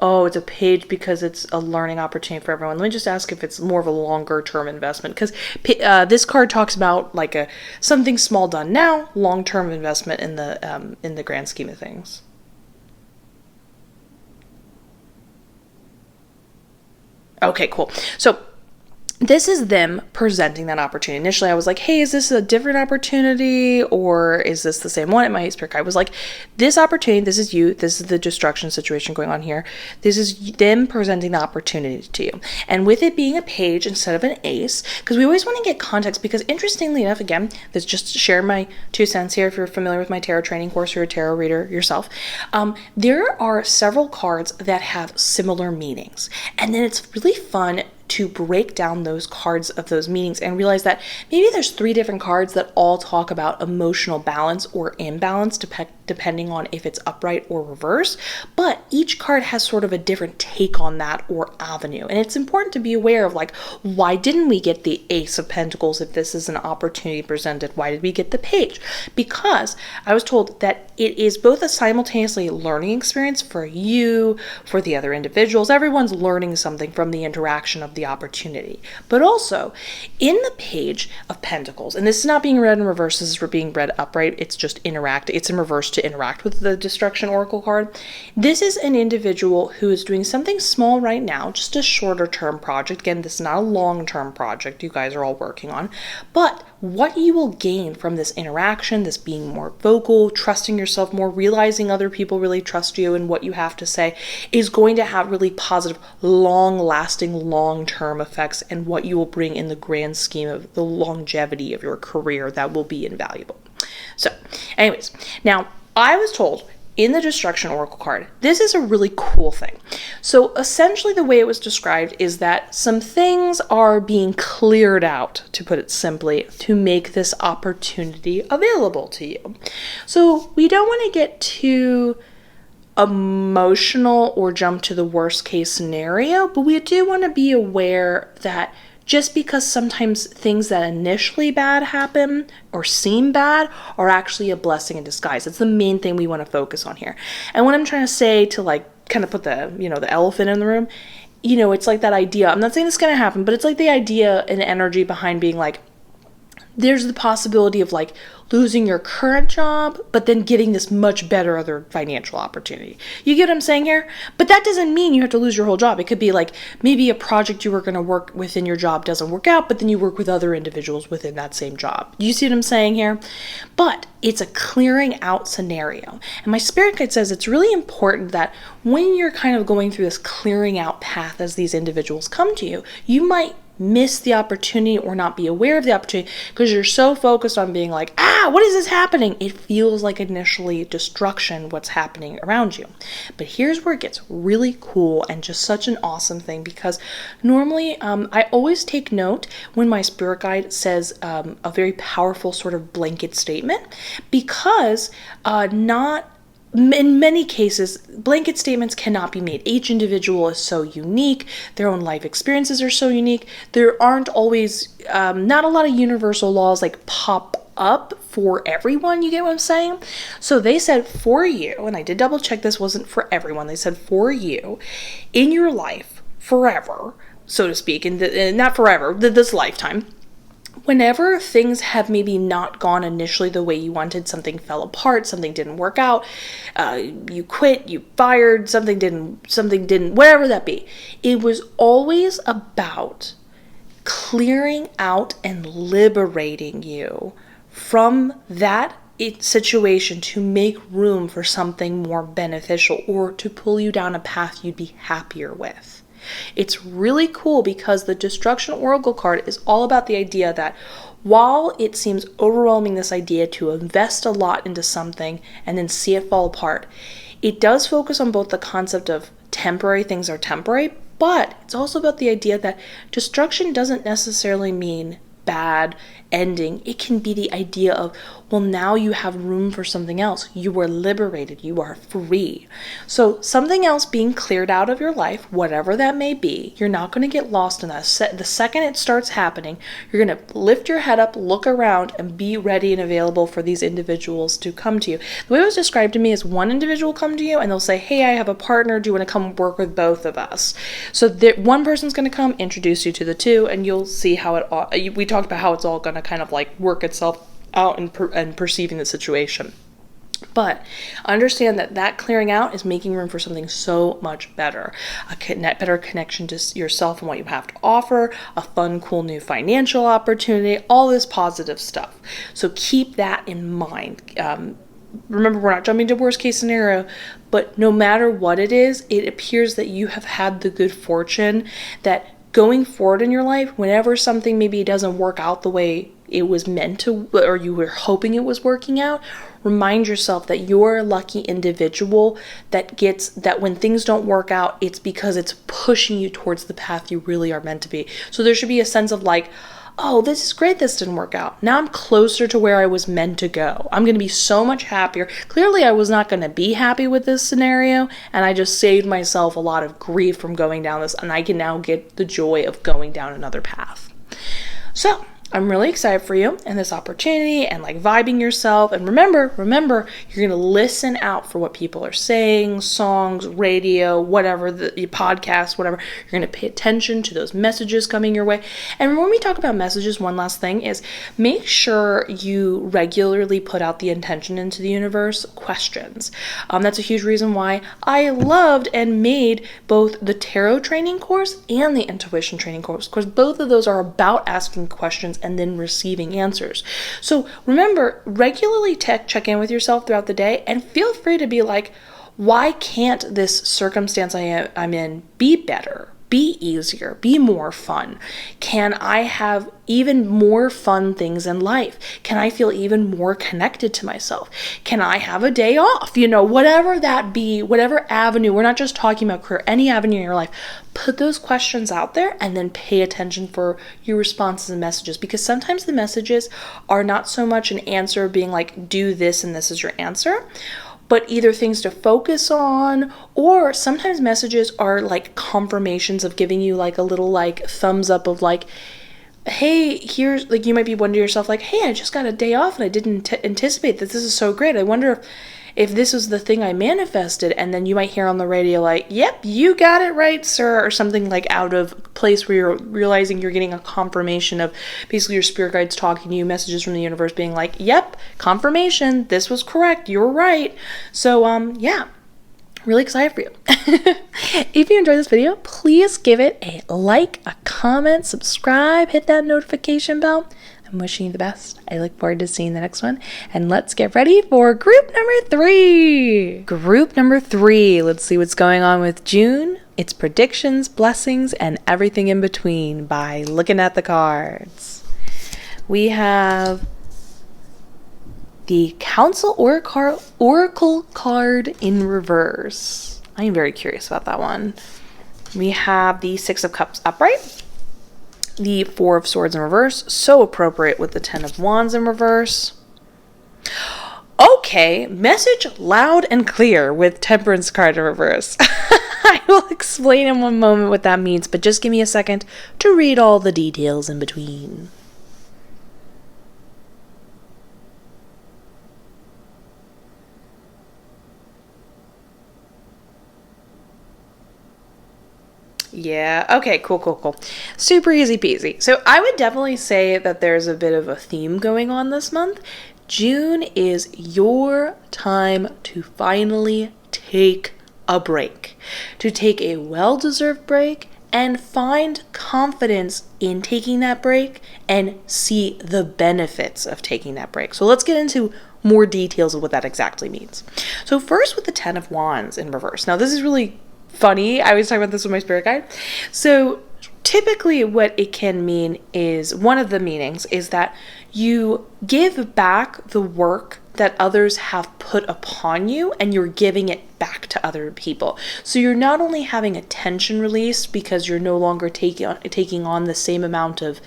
Oh, it's a page because it's a learning opportunity for everyone. Let me just ask if it's more of a longer term investment, because this card talks about like something small done now, long term investment in the grand scheme of things. Okay, cool. So this is them presenting that opportunity. Initially, I was like, hey, is this a different opportunity or is this the same one? And my spirit guide was like, this opportunity, this is you. This is the destruction situation going on here. This is them presenting the opportunity to you. And with it being a page instead of an ace, because we always want to get context, because interestingly enough, again, this just to share my 2 cents here, if you're familiar with my tarot training course or a tarot reader yourself, there are several cards that have similar meanings. And then it's really fun to break down those cards of those meanings and realize that maybe there's 3 different cards that all talk about emotional balance or imbalance, depending on if it's upright or reverse, but each card has sort of a different take on that or avenue. And it's important to be aware of, like, why didn't we get the Ace of Pentacles if this is an opportunity presented? Why did we get the page? Because I was told that it is both a simultaneously learning experience for you, for the other individuals. Everyone's learning something from the interaction of the opportunity. But also, in the Page of Pentacles, and this is not being read in reverse, this is being read upright, it's just interacting, it's in reverse too. to interact with the Destruction Oracle card. This is an individual who is doing something small right now, just a shorter term project. Again, this is not a long-term project you guys are all working on, but what you will gain from this interaction, this being more vocal, trusting yourself more, realizing other people really trust you and what you have to say, is going to have really positive, long-lasting, long-term effects, and what you will bring in the grand scheme of the longevity of your career that will be invaluable. So, anyways, now I was told in the Destruction Oracle card, this is a really cool thing. So essentially the way it was described is that some things are being cleared out, to put it simply, to make this opportunity available to you. So we don't want to get too emotional or jump to the worst case scenario, but we do want to be aware that just because sometimes things that initially bad happen or seem bad are actually a blessing in disguise. That's the main thing we want to focus on here. And what I'm trying to say, to like kind of put the, the elephant in the room, it's like that idea. I'm not saying it's going to happen, but it's like the idea and energy behind being like, there's the possibility of like losing your current job, but then getting this much better other financial opportunity. You get what I'm saying here? But that doesn't mean you have to lose your whole job. It could be like maybe a project you were going to work within your job doesn't work out, but then you work with other individuals within that same job. You see what I'm saying here? But it's a clearing out scenario. And my spirit guide says it's really important that when you're kind of going through this clearing out path as these individuals come to you, you might miss the opportunity or not be aware of the opportunity because you're so focused on being like, what is this happening? It feels like initially destruction, what's happening around you. But here's where it gets really cool and just such an awesome thing, because normally I always take note when my spirit guide says a very powerful sort of blanket statement, because in many cases, blanket statements cannot be made. Each individual is so unique. Their own life experiences are so unique. There aren't always, not a lot of universal laws like pop up for everyone. You get what I'm saying? So they said for you, and I did double check this wasn't for everyone. They said for you in your life forever, so to speak, and not forever, this lifetime. Whenever things have maybe not gone initially the way you wanted, something fell apart, something didn't work out, you quit, you fired, something didn't, whatever that be, it was always about clearing out and liberating you from that situation to make room for something more beneficial or to pull you down a path you'd be happier with. It's really cool because the Destruction Oracle card is all about the idea that while it seems overwhelming, this idea to invest a lot into something and then see it fall apart, it does focus on both the concept of temporary things are temporary, but it's also about the idea that destruction doesn't necessarily mean bad ending. It can be the idea of, well, now you have room for something else. You are liberated. You are free. So something else being cleared out of your life, whatever that may be, you're not going to get lost in that. The second it starts happening, you're going to lift your head up, look around, and be ready and available for these individuals to come to you. The way it was described to me is one individual come to you and they'll say, hey, I have a partner. Do you want to come work with both of us? So one person's going to come, introduce you to the two, and you'll see how we talked about how it's all going to kind of like work itself out and perceiving the situation. But understand that clearing out is making room for something so much better. Better connection to yourself and what you have to offer, a fun, cool new financial opportunity, all this positive stuff. So keep that in mind. Remember, we're not jumping to worst case scenario, but no matter what it is, it appears that you have had the good fortune that going forward in your life, whenever something maybe doesn't work out the way it was meant to, or you were hoping it was working out, remind yourself that you're a lucky individual that when things don't work out, it's because it's pushing you towards the path you really are meant to be. So there should be a sense of like, oh, this is great, this didn't work out. Now I'm closer to where I was meant to go. I'm going to be so much happier. Clearly, I was not going to be happy with this scenario, and I just saved myself a lot of grief from going down this, and I can now get the joy of going down another path. So, I'm really excited for you and this opportunity and like vibing yourself. And remember, you're going to listen out for what people are saying, songs, radio, whatever, the podcast, whatever. You're going to pay attention to those messages coming your way. And when we talk about messages, one last thing is make sure you regularly put out the intention into the universe, questions. That's a huge reason why I loved and made both the tarot training course and the intuition training course, because both of those are about asking questions and then receiving answers. So remember, regularly check in with yourself throughout the day and feel free to be like, why can't this circumstance I'm in be better, be easier, be more fun? Can I have even more fun things in life? Can I feel even more connected to myself? Can I have a day off? Whatever that be, whatever avenue, we're not just talking about career, any avenue in your life. Put those questions out there and then pay attention for your responses and messages, because sometimes the messages are not so much an answer being like, do this and this is your answer, but either things to focus on, or sometimes messages are like confirmations of giving you like a little like thumbs up of like, hey, here's, like, you might be wondering to yourself like, hey, I just got a day off and I didn't anticipate that. This is so great. I wonder if this was the thing I manifested. And then you might hear on the radio like, yep, you got it right, sir, or something like out of place where you're realizing you're getting a confirmation of basically your spirit guides talking to you, messages from the universe being like, yep, confirmation, this was correct, you're right. So yeah, really excited for you. If you enjoyed this video, please give it a like, a comment, subscribe, hit that notification bell. I'm wishing you the best. I look forward to seeing the next one. And let's get ready for group number 3. Group number 3. Let's see what's going on with June. It's predictions, blessings, and everything in between by looking at the cards. We have the Council Oracle card in reverse. I am very curious about that one. We have the Six of Cups upright, the Four of Swords in reverse, so appropriate with the Ten of Wands in reverse. Okay, message loud and clear with Temperance card in reverse. I will explain in one moment what that means, but just give me a second to read all the details in between. Yeah, okay, cool. Super easy peasy. So I would definitely say that there's a bit of a theme going on this month. June is your time to finally take a break, to take a well-deserved break and find confidence in taking that break and see the benefits of taking that break. So let's get into more details of what that exactly means. So first with the Ten of Wands in reverse. Now this is really funny. I was talking about this with my spirit guide. So typically what it can mean is, one of the meanings is that you give back the work that others have put upon you and you're giving it back to other people. So you're not only having a tension release because you're no longer taking on the same amount of,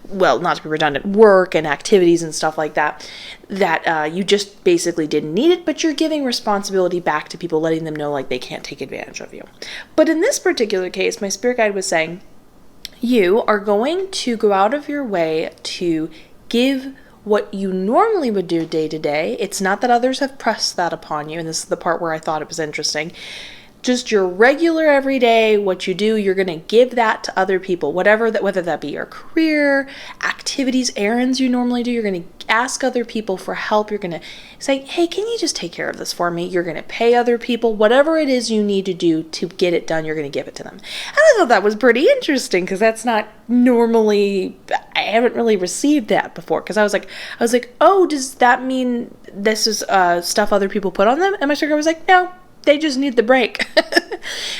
well, not to be redundant, work and activities and stuff like that, that you just basically didn't need it, but you're giving responsibility back to people, letting them know like they can't take advantage of you. But in this particular case, my spirit guide was saying, you are going to go out of your way to give what you normally would do day to day. It's not that others have pressed that upon you, and this is the part where I thought it was interesting. Just your regular everyday, what you do, you're going to give that to other people, whether that be your career, activities, errands you normally do. You're going to ask other people for help. You're going to say, hey, can you just take care of this for me? You're going to pay other people, whatever it is you need to do to get it done, you're going to give it to them. And I thought that was pretty interesting because that's not normally, I haven't really received that before, because I was like, oh, does that mean this is stuff other people put on them? And my sugar was like, no. They just need the break.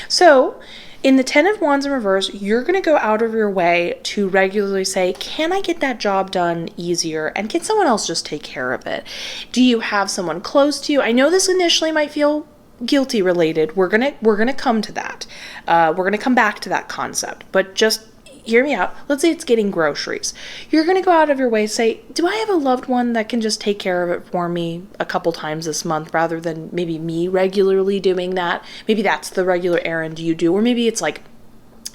So in the Ten of Wands in reverse, you're going to go out of your way to regularly say, can I get that job done easier? And can someone else just take care of it? Do you have someone close to you? I know this initially might feel guilty related. We're going to come to that. We're going to come back to that concept, but just hear me out. Let's say it's getting groceries. You're going to go out of your way to say, do I have a loved one that can just take care of it for me a couple times this month, rather than maybe me regularly doing that? Maybe that's the regular errand you do. Or maybe it's like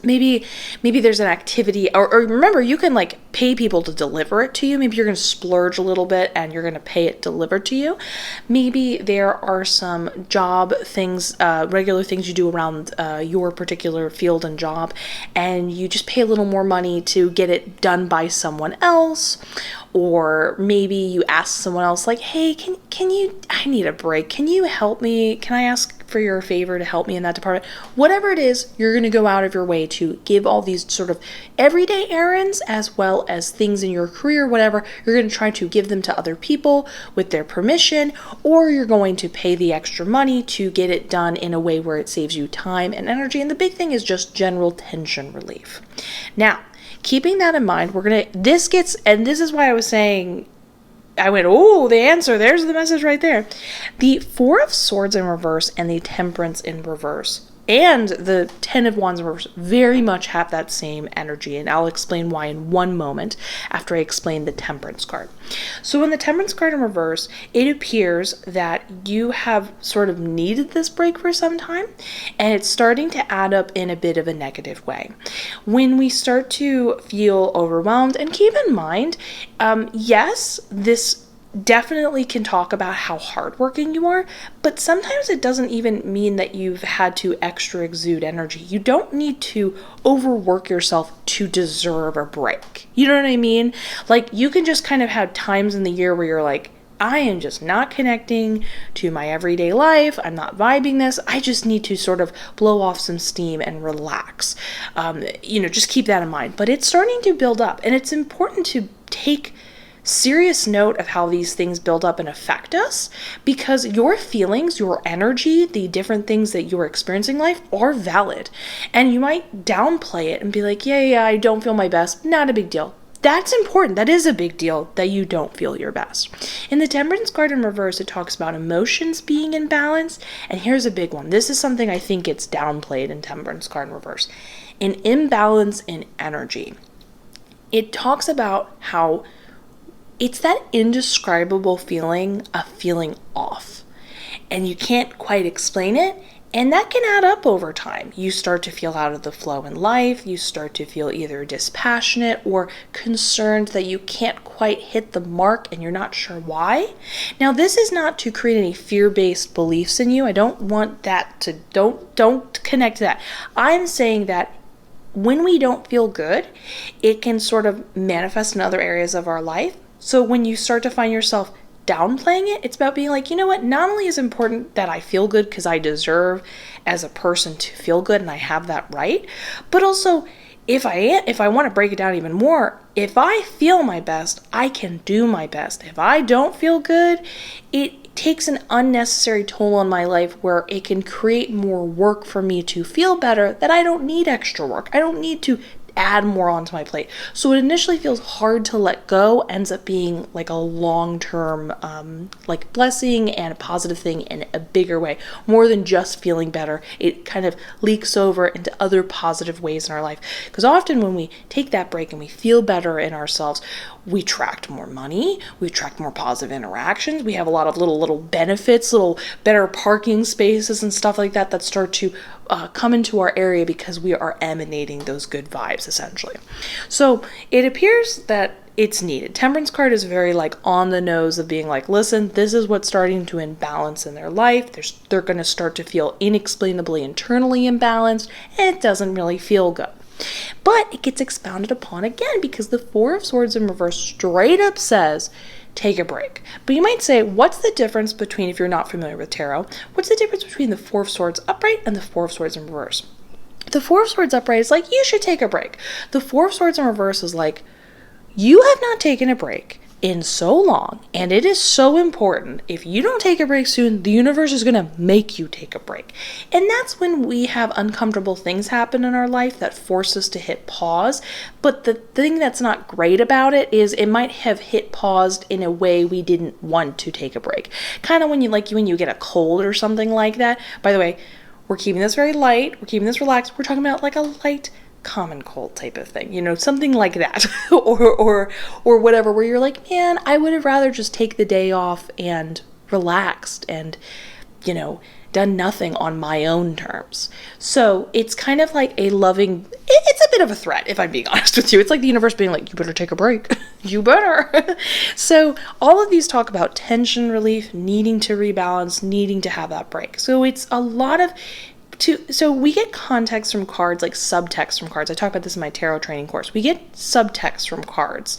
maybe there's an activity, or remember, you can like pay people to deliver it to you. Maybe you're going to splurge a little bit and you're going to pay it delivered to you. Maybe there are some job things, regular things you do around your particular field and job, and you just pay a little more money to get it done by someone else. Or maybe you ask someone else like, hey, can you, I need a break. Can you help me? Can I ask for your favor to help me in that department? Whatever it is, you're going to go out of your way to give all these sort of everyday errands as well as things in your career, whatever. You're going to try to give them to other people with their permission, or you're going to pay the extra money to get it done in a way where it saves you time and energy. And the big thing is just general tension relief. Now, keeping that in mind, this is why I was saying, I went, oh, the answer, there's the message right there. The Four of Swords in reverse and the Temperance in reverse and the Ten of Wands in reverse very much have that same energy, and I'll explain why in one moment after I explain the Temperance card. So in the Temperance card in reverse, it appears that you have sort of needed this break for some time, and it's starting to add up in a bit of a negative way. When we start to feel overwhelmed, and keep in mind, yes, this definitely can talk about how hardworking you are, but sometimes it doesn't even mean that you've had to extra exude energy. You don't need to overwork yourself to deserve a break. You know what I mean? Like, you can just kind of have times in the year where you're like, I am just not connecting to my everyday life. I'm not vibing this. I just need to sort of blow off some steam and relax. Just keep that in mind. But it's starting to build up, and it's important to take serious note of how these things build up and affect us, because your feelings, your energy, the different things that you're experiencing in life are valid. And you might downplay it and be like, yeah, I don't feel my best. Not a big deal. That's important. That is a big deal that you don't feel your best. In the Temperance card in reverse, it talks about emotions being in balance. And here's a big one. This is something I think gets downplayed in Temperance card in reverse. An imbalance in energy. It talks about how it's that indescribable feeling of feeling off, and you can't quite explain it, and that can add up over time. You start to feel out of the flow in life, you start to feel either dispassionate or concerned that you can't quite hit the mark and you're not sure why. Now, this is not to create any fear-based beliefs in you. I don't want that to, don't connect to that. I'm saying that when we don't feel good, it can sort of manifest in other areas of our life. So when you start to find yourself downplaying it, it's about being like, you know what, not only is it important that I feel good because I deserve as a person to feel good and I have that right, but also if I want to break it down even more, if I feel my best, I can do my best. If I don't feel good, it takes an unnecessary toll on my life where it can create more work for me to feel better, that I don't need extra work. I don't need to add more onto my plate. So it initially feels hard to let go, ends up being like a long-term like blessing and a positive thing in a bigger way, more than just feeling better. It kind of leaks over into other positive ways in our life, because often when we take that break and we feel better in ourselves, we attract more money, we attract more positive interactions, we have a lot of little benefits, little better parking spaces and stuff like that start to come into our area because we are emanating those good vibes, essentially. So it appears that it's needed. Temperance card is very like on the nose of being like, listen, this is what's starting to imbalance in their life. They're going to start to feel inexplicably internally imbalanced, and it doesn't really feel good. But it gets expounded upon again because the Four of Swords in reverse straight up says, take a break. But you might say, what's the difference between, if you're not familiar with tarot, what's the difference between the Four of Swords upright and the Four of Swords in reverse? The Four of Swords upright is like, you should take a break. The Four of Swords in reverse is like, you have not taken a break in so long, and it is so important. If you don't take a break soon, the universe is going to make you take a break. And that's when we have uncomfortable things happen in our life that force us to hit pause. But the thing that's not great about it is it might have hit paused in a way we didn't want to take a break. Kind of when you get a cold or something like that. By the way, we're keeping this very light. We're keeping this relaxed. We're talking about like a light common cold type of thing, something like that, or whatever, where you're like, man, I would have rather just take the day off and relaxed and, done nothing on my own terms. So it's kind of like a loving, it's a bit of a threat, if I'm being honest with you. It's like the universe being like, you better take a break. You better. So all of these talk about tension relief, needing to rebalance, needing to have that break. So it's a lot of, so we get context from cards, like subtext from cards. I talk about this in my tarot training course. We get subtext from cards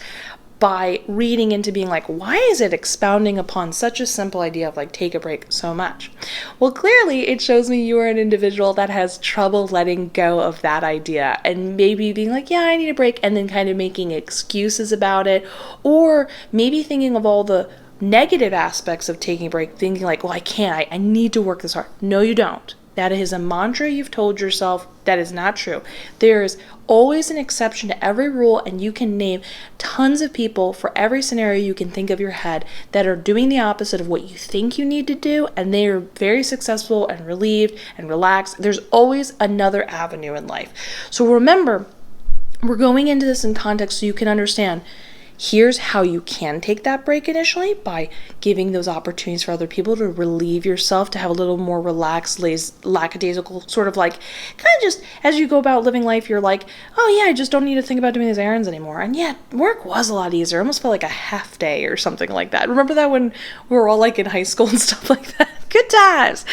by reading into being like, why is it expounding upon such a simple idea of like take a break so much? Well, clearly it shows me you are an individual that has trouble letting go of that idea and maybe being like, yeah, I need a break, and then kind of making excuses about it, or maybe thinking of all the negative aspects of taking a break, thinking like, well, I can't, I need to work this hard. No, you don't. That is a mantra you've told yourself. That is not true. There is always an exception to every rule, and you can name tons of people for every scenario you can think of your head that are doing the opposite of what you think you need to do, and they are very successful and relieved and relaxed. There's always another avenue in life. So remember, we're going into this in context so you can understand. Here's how you can take that break initially, by giving those opportunities for other people to relieve yourself, to have a little more relaxed, lackadaisical, sort of like, kind of just as you go about living life, you're like, oh yeah, I just don't need to think about doing these errands anymore. And yeah, work was a lot easier. It almost felt like a half day or something like that. Remember that when we were all like in high school and stuff like that? Good times.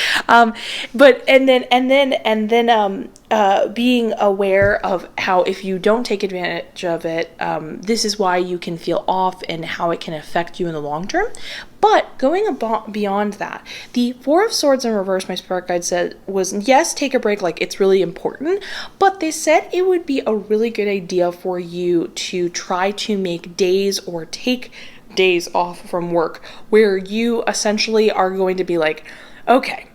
Being aware of how if you don't take advantage of it, this is why you can feel off and how it can affect you in the long term. But going beyond that, the Four of Swords in reverse, my spirit guide said, was yes, take a break, like it's really important, but they said it would be a really good idea for you to try to make days or take days off from work where you essentially are going to be like, okay,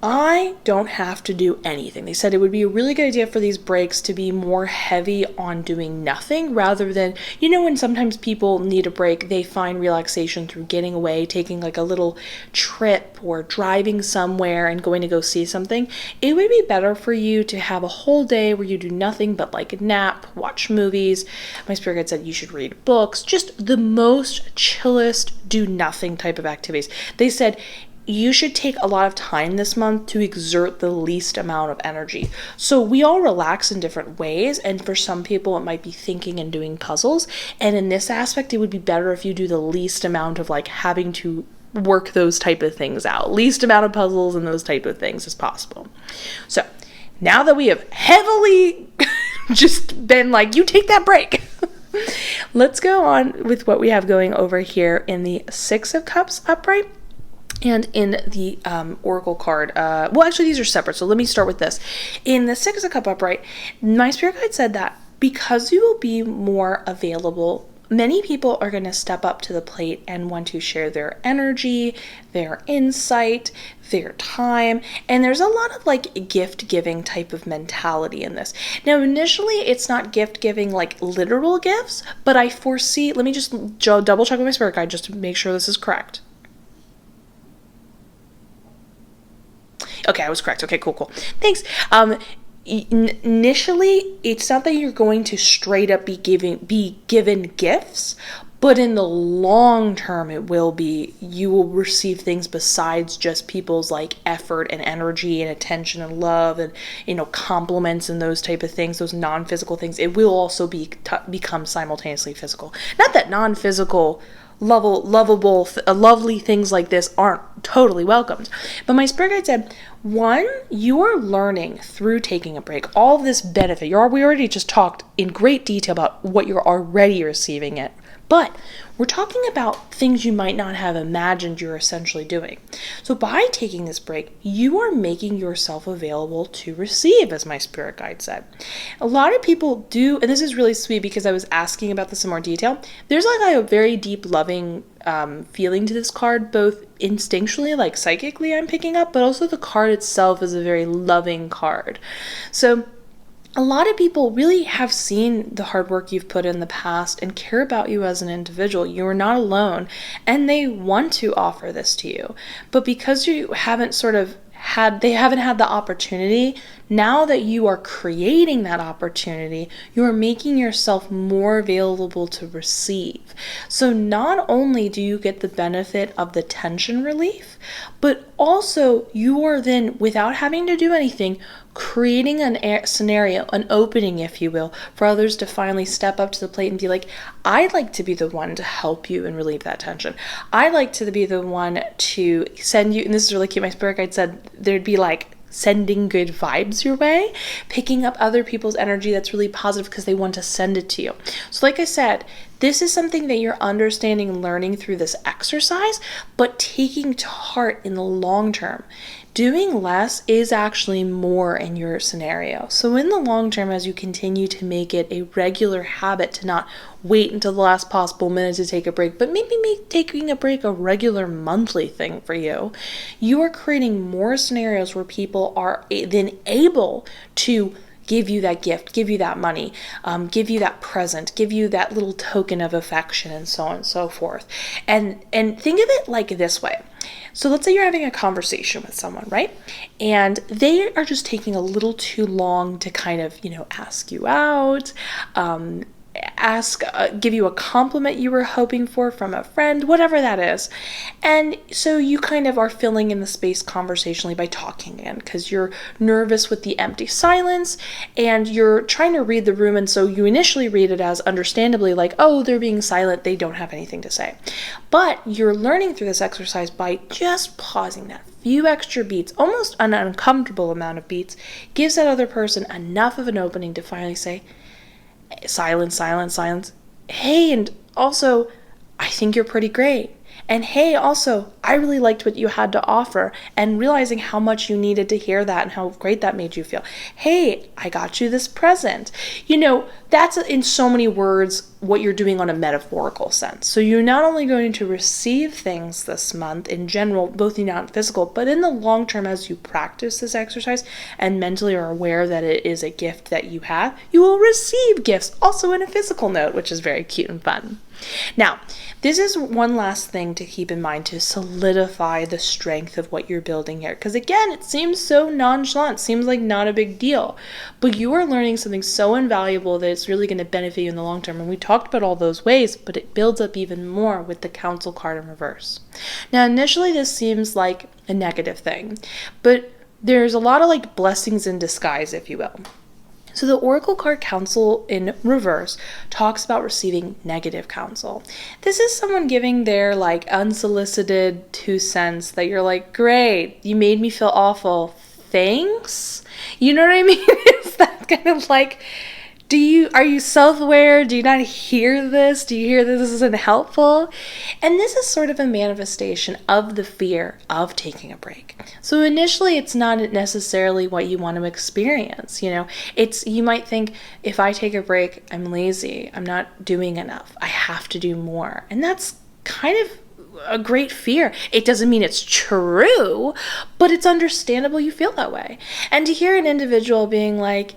I don't have to do anything. They said it would be a really good idea for these breaks to be more heavy on doing nothing rather than, you know, when sometimes people need a break, they find relaxation through getting away, taking like a little trip or driving somewhere and going to go see something. It would be better for you to have a whole day where you do nothing but like nap, watch movies. My spirit guide said you should read books, just the most chillest, do nothing type of activities. They said you should take a lot of time this month to exert the least amount of energy. So we all relax in different ways, and for some people it might be thinking and doing puzzles, and in this aspect it would be better if you do the least amount of like having to work those type of things out, least amount of puzzles and those type of things as possible. So now that we have heavily just been like, you take that break, let's go on with what we have going over here in the Six of Cups upright. And in the Oracle card, well, actually, these are separate, so let me start with this. In the Six of Cups upright, my spirit guide said that because you will be more available, many people are going to step up to the plate and want to share their energy, their insight, their time, and there's a lot of like gift giving type of mentality in this. Now, initially, it's not gift giving like literal gifts, but I foresee, let me just double check with my spirit guide just to make sure this is correct. Okay, I was correct. Okay, cool. Thanks. Initially, it's not that you're going to straight up be given gifts, but in the long term, it will be. You will receive things besides just people's like effort and energy and attention and love and, you know, compliments and those type of things, those non-physical things. It will also become simultaneously physical. Not that non-physical lovely things like this aren't totally welcomed. But my spirit guide said, one, you are learning through taking a break all of this benefit. We already just talked in great detail about what you're already receiving it. But we're talking about things you might not have imagined you're essentially doing. So by taking this break, you are making yourself available to receive, as my spirit guide said. A lot of people do, and this is really sweet because I was asking about this in more detail. There's like a very deep, loving feeling to this card, both instinctually, like psychically I'm picking up, but also the card itself is a very loving card. So a lot of people really have seen the hard work you've put in the past and care about you as an individual. You are not alone, and they want to offer this to you. But because you haven't sort of they haven't had the opportunity. Now that you are creating that opportunity, you are making yourself more available to receive. So not only do you get the benefit of the tension relief, but also you are then, without having to do anything, creating an scenario, an opening, if you will, for others to finally step up to the plate and be like, I'd like to be the one to help you and relieve that tension. I'd like to be the one to send you, and this is really cute, my spirit guide said there'd be like sending good vibes your way, picking up other people's energy that's really positive because they want to send it to you. So like I said, this is something that you're understanding and learning through this exercise, but taking to heart in the long term. Doing less is actually more in your scenario. So in the long term, as you continue to make it a regular habit to not wait until the last possible minute to take a break, but maybe make taking a break a regular monthly thing for you, you are creating more scenarios where people are then able to give you that gift, give you that money, give you that present, give you that little token of affection, and so on and so forth. And think of it like this way. So let's say you're having a conversation with someone, right? And they are just taking a little too long to kind of, ask you out, give you a compliment you were hoping for from a friend, whatever that is. And so you kind of are filling in the space conversationally by talking in because you're nervous with the empty silence and you're trying to read the room. And so you initially read it as understandably like, oh, they're being silent, they don't have anything to say. But you're learning through this exercise by just pausing that few extra beats, almost an uncomfortable amount of beats, gives that other person enough of an opening to finally say, silence. Hey, and also, I think you're pretty great. And hey, also, I really liked what you had to offer, and realizing how much you needed to hear that and how great that made you feel. Hey, I got you this present. That's in so many words what you're doing on a metaphorical sense. So you're not only going to receive things this month in general, both in and physical, but in the long term as you practice this exercise and mentally are aware that it is a gift that you have, you will receive gifts also in a physical note, which is very cute and fun. Now, this is one last thing to keep in mind to solidify the strength of what you're building here. Because again, it seems so nonchalant, seems like not a big deal. But you are learning something so invaluable that it's really going to benefit you in the long term. And we talked about all those ways, but it builds up even more with the Council card in reverse. Now, initially, this seems like a negative thing. But there's a lot of blessings in disguise, if you will. So the Oracle card Counsel in reverse talks about receiving negative counsel. This is someone giving their unsolicited 2 cents that you're like, great, you made me feel awful, thanks? You know what I mean? It's that kind of are you self-aware? Do you not hear this? Do you hear that this isn't helpful? And this is sort of a manifestation of the fear of taking a break. So initially, it's not necessarily what you want to experience. You might think, if I take a break, I'm lazy. I'm not doing enough. I have to do more. And that's kind of a great fear. It doesn't mean it's true, but it's understandable you feel that way. And to hear an individual being like,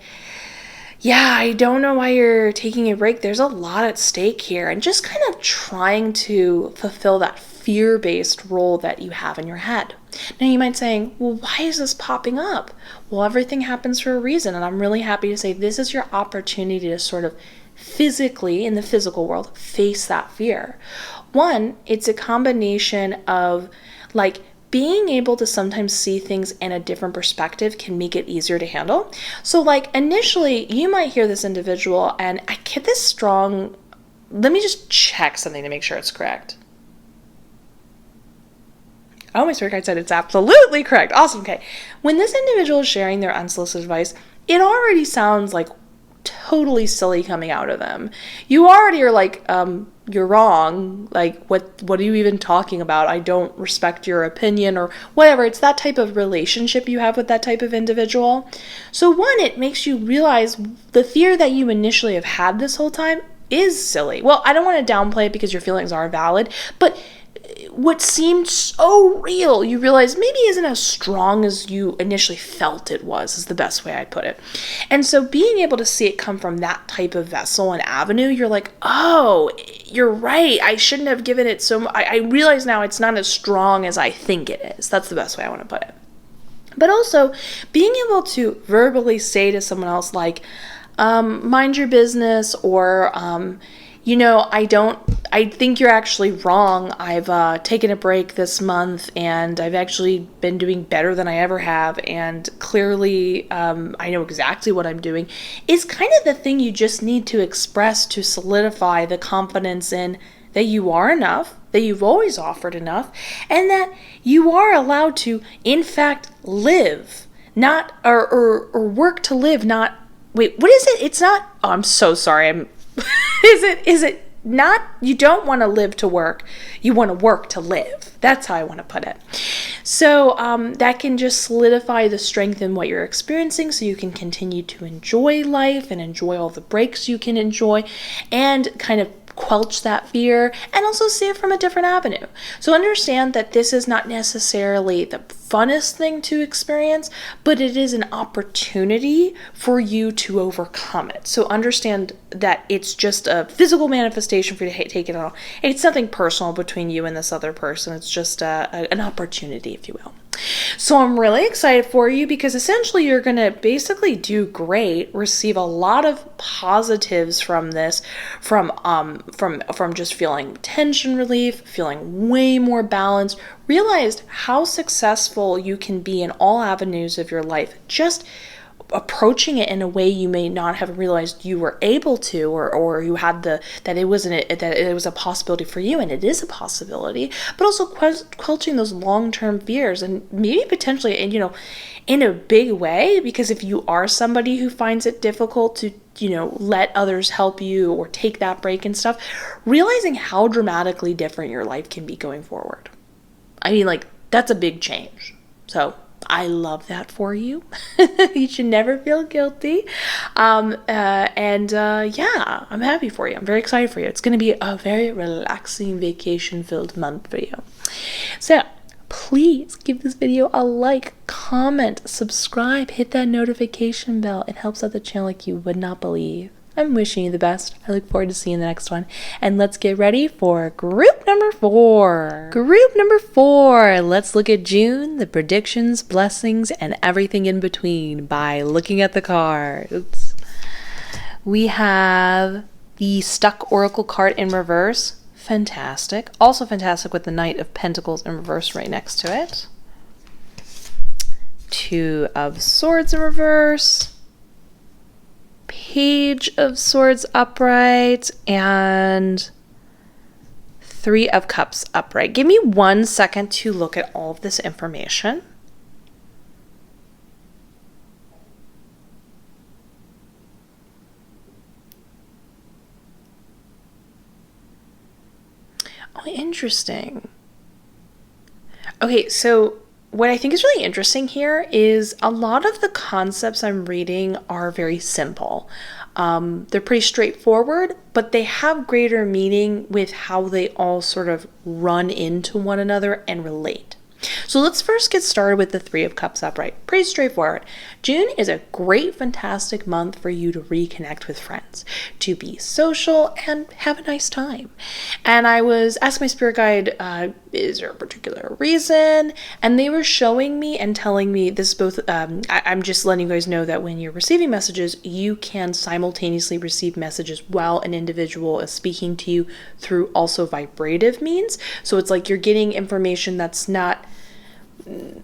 yeah, I don't know why you're taking a break. There's a lot at stake here. And just kind of trying to fulfill that fear-based role that you have in your head. Now you might be saying, well, why is this popping up? Well, everything happens for a reason. And I'm really happy to say this is your opportunity to sort of physically, in the physical world, face that fear. One, it's a combination of being able to sometimes see things in a different perspective can make it easier to handle. So initially you might hear this individual and I get this strong, let me just check something to make sure it's correct. Oh, my spirit guide said it's absolutely correct. Awesome. Okay. When this individual is sharing their unsolicited advice, it already sounds totally silly coming out of them. You already are you're wrong. What are you even talking about? I don't respect your opinion or whatever. It's that type of relationship you have with that type of individual. So one, it makes you realize the fear that you initially have had this whole time is silly. Well, I don't want to downplay it because your feelings are valid, but what seemed so real, you realize maybe isn't as strong as you initially felt it was, is the best way I'd put it. And so being able to see it come from that type of vessel and avenue, you're like, oh, you're right. I shouldn't have given it so much. I realize now it's not as strong as I think it is. That's the best way I want to put it. But also being able to verbally say to someone else, like, mind your business, or, I think you're actually wrong. I've taken a break this month and I've actually been doing better than I ever have. And clearly, I know exactly what I'm doing, is kind of the thing you just need to express to solidify the confidence in that you are enough, that you've always offered enough, and that you are allowed to, in fact, live, not, or work to live, not, wait, what is it? It's not, oh, I'm so sorry. Is it not, you don't want to live to work, you want to work to live. That's how I want to put it. So that can just solidify the strength in what you're experiencing, so you can continue to enjoy life and enjoy all the breaks you can enjoy, and kind of quelch that fear, and also see it from a different avenue. So understand that this is not necessarily the funnest thing to experience, but it is an opportunity for you to overcome it. So understand that it's just a physical manifestation for you to take it on. It's nothing personal between you and this other person. It's just an opportunity, if you will. So I'm really excited for you, because essentially you're going to basically do great, receive a lot of positives from this, from just feeling tension relief, feeling way more balanced, realized how successful you can be in all avenues of your life, just approaching it in a way you may not have realized you were able to, or you had that it was a possibility for you, and it is a possibility, but also quelching those long-term fears, and maybe potentially, in a big way, because if you are somebody who finds it difficult to, let others help you or take that break and stuff, realizing how dramatically different your life can be going forward. I mean, that's a big change. So I love that for you. You should never feel guilty. Yeah, I'm happy for you. I'm very excited for you. It's going to be a very relaxing, vacation-filled month for you. So please give this video a like, comment, subscribe, hit that notification bell. It helps out the channel like you would not believe. I'm wishing you the best. I look forward to seeing you in the next one. And let's get ready for group number 4. Group number 4. Let's look at June, the predictions, blessings, and everything in between by looking at the cards. We have the Stuck Oracle card in reverse. Fantastic. Also fantastic with the Knight of Pentacles in reverse right next to it. 2 of Swords in reverse. Page of Swords upright, and 3 of Cups upright. Give me 1 second to look at all of this information. Oh, interesting. Okay, so what I think is really interesting here is a lot of the concepts I'm reading are very simple. They're pretty straightforward, but they have greater meaning with how they all sort of run into one another and relate. So let's first get started with the 3 of Cups upright. Pretty straightforward. June is a great, fantastic month for you to reconnect with friends, to be social and have a nice time. And I was asking my spirit guide, is there a particular reason? And they were showing me and telling me this both, I'm just letting you guys know that when you're receiving messages, you can simultaneously receive messages while an individual is speaking to you through also vibrative means. So it's like you're getting information that's not,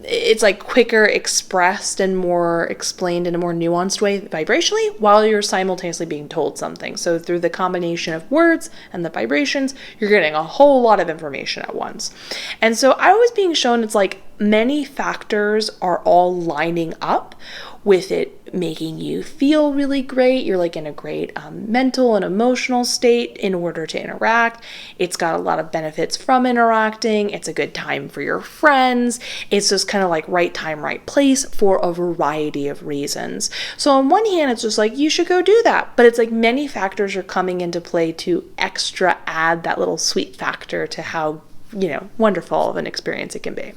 it's like quicker expressed and more explained in a more nuanced way vibrationally while you're simultaneously being told something. So through the combination of words and the vibrations, you're getting a whole lot of information at once. And so I was being shown it's like many factors are all lining up with it making you feel really great. You're like in a great mental and emotional state in order to interact. It's got a lot of benefits from interacting. It's a good time for your friends. It's just kind of like right time, right place for a variety of reasons. So on one hand, it's just like, you should go do that. But it's like many factors are coming into play to extra add that little sweet factor to how, wonderful of an experience it can be.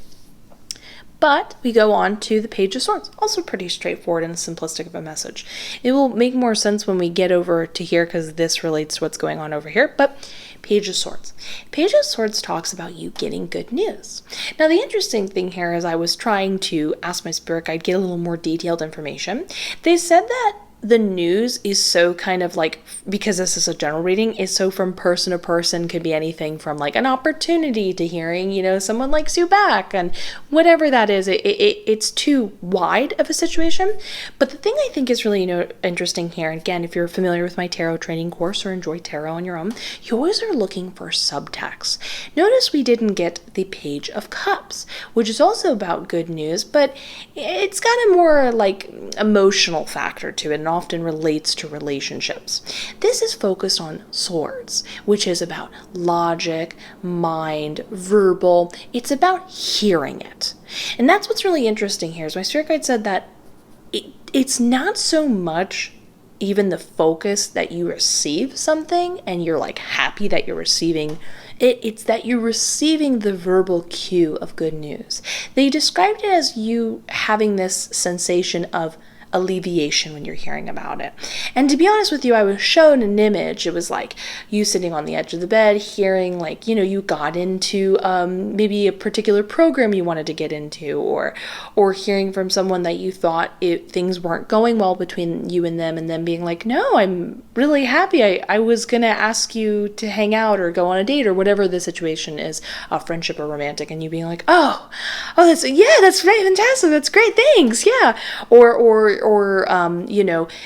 But we go on to the Page of Swords. Also pretty straightforward and simplistic of a message. It will make more sense when we get over to here because this relates to what's going on over here. But Page of Swords. Page of Swords talks about you getting good news. Now, the interesting thing here is I was trying to ask my spirit guide, get a little more detailed information. They said that the news is so kind of like, because this is a general reading, is so from person to person, could be anything from like an opportunity to hearing, someone likes you back, and whatever that is, it's too wide of a situation. But the thing I think is really, interesting here, and again, if you're familiar with my tarot training course or enjoy tarot on your own, you always are looking for subtext. Notice we didn't get the Page of Cups, which is also about good news, but it's got a more like emotional factor to it, and often relates to relationships. This is focused on swords, which is about logic, mind, verbal. It's about hearing it. And that's what's really interesting here, is my spirit guide said that it's not so much even the focus that you receive something and you're like happy that you're receiving it. It's that you're receiving the verbal cue of good news. They described it as you having this sensation of alleviation when you're hearing about it. And to be honest with you, I was shown an image. It was like you sitting on the edge of the bed, hearing like, you got into maybe a particular program you wanted to get into, or hearing from someone that you thought things weren't going well between you and them being like, no, I'm really happy. I was going to ask you to hang out or go on a date or whatever the situation is, friendship or romantic, and you being like, oh, that's fantastic. That's great. Thanks. Yeah. Or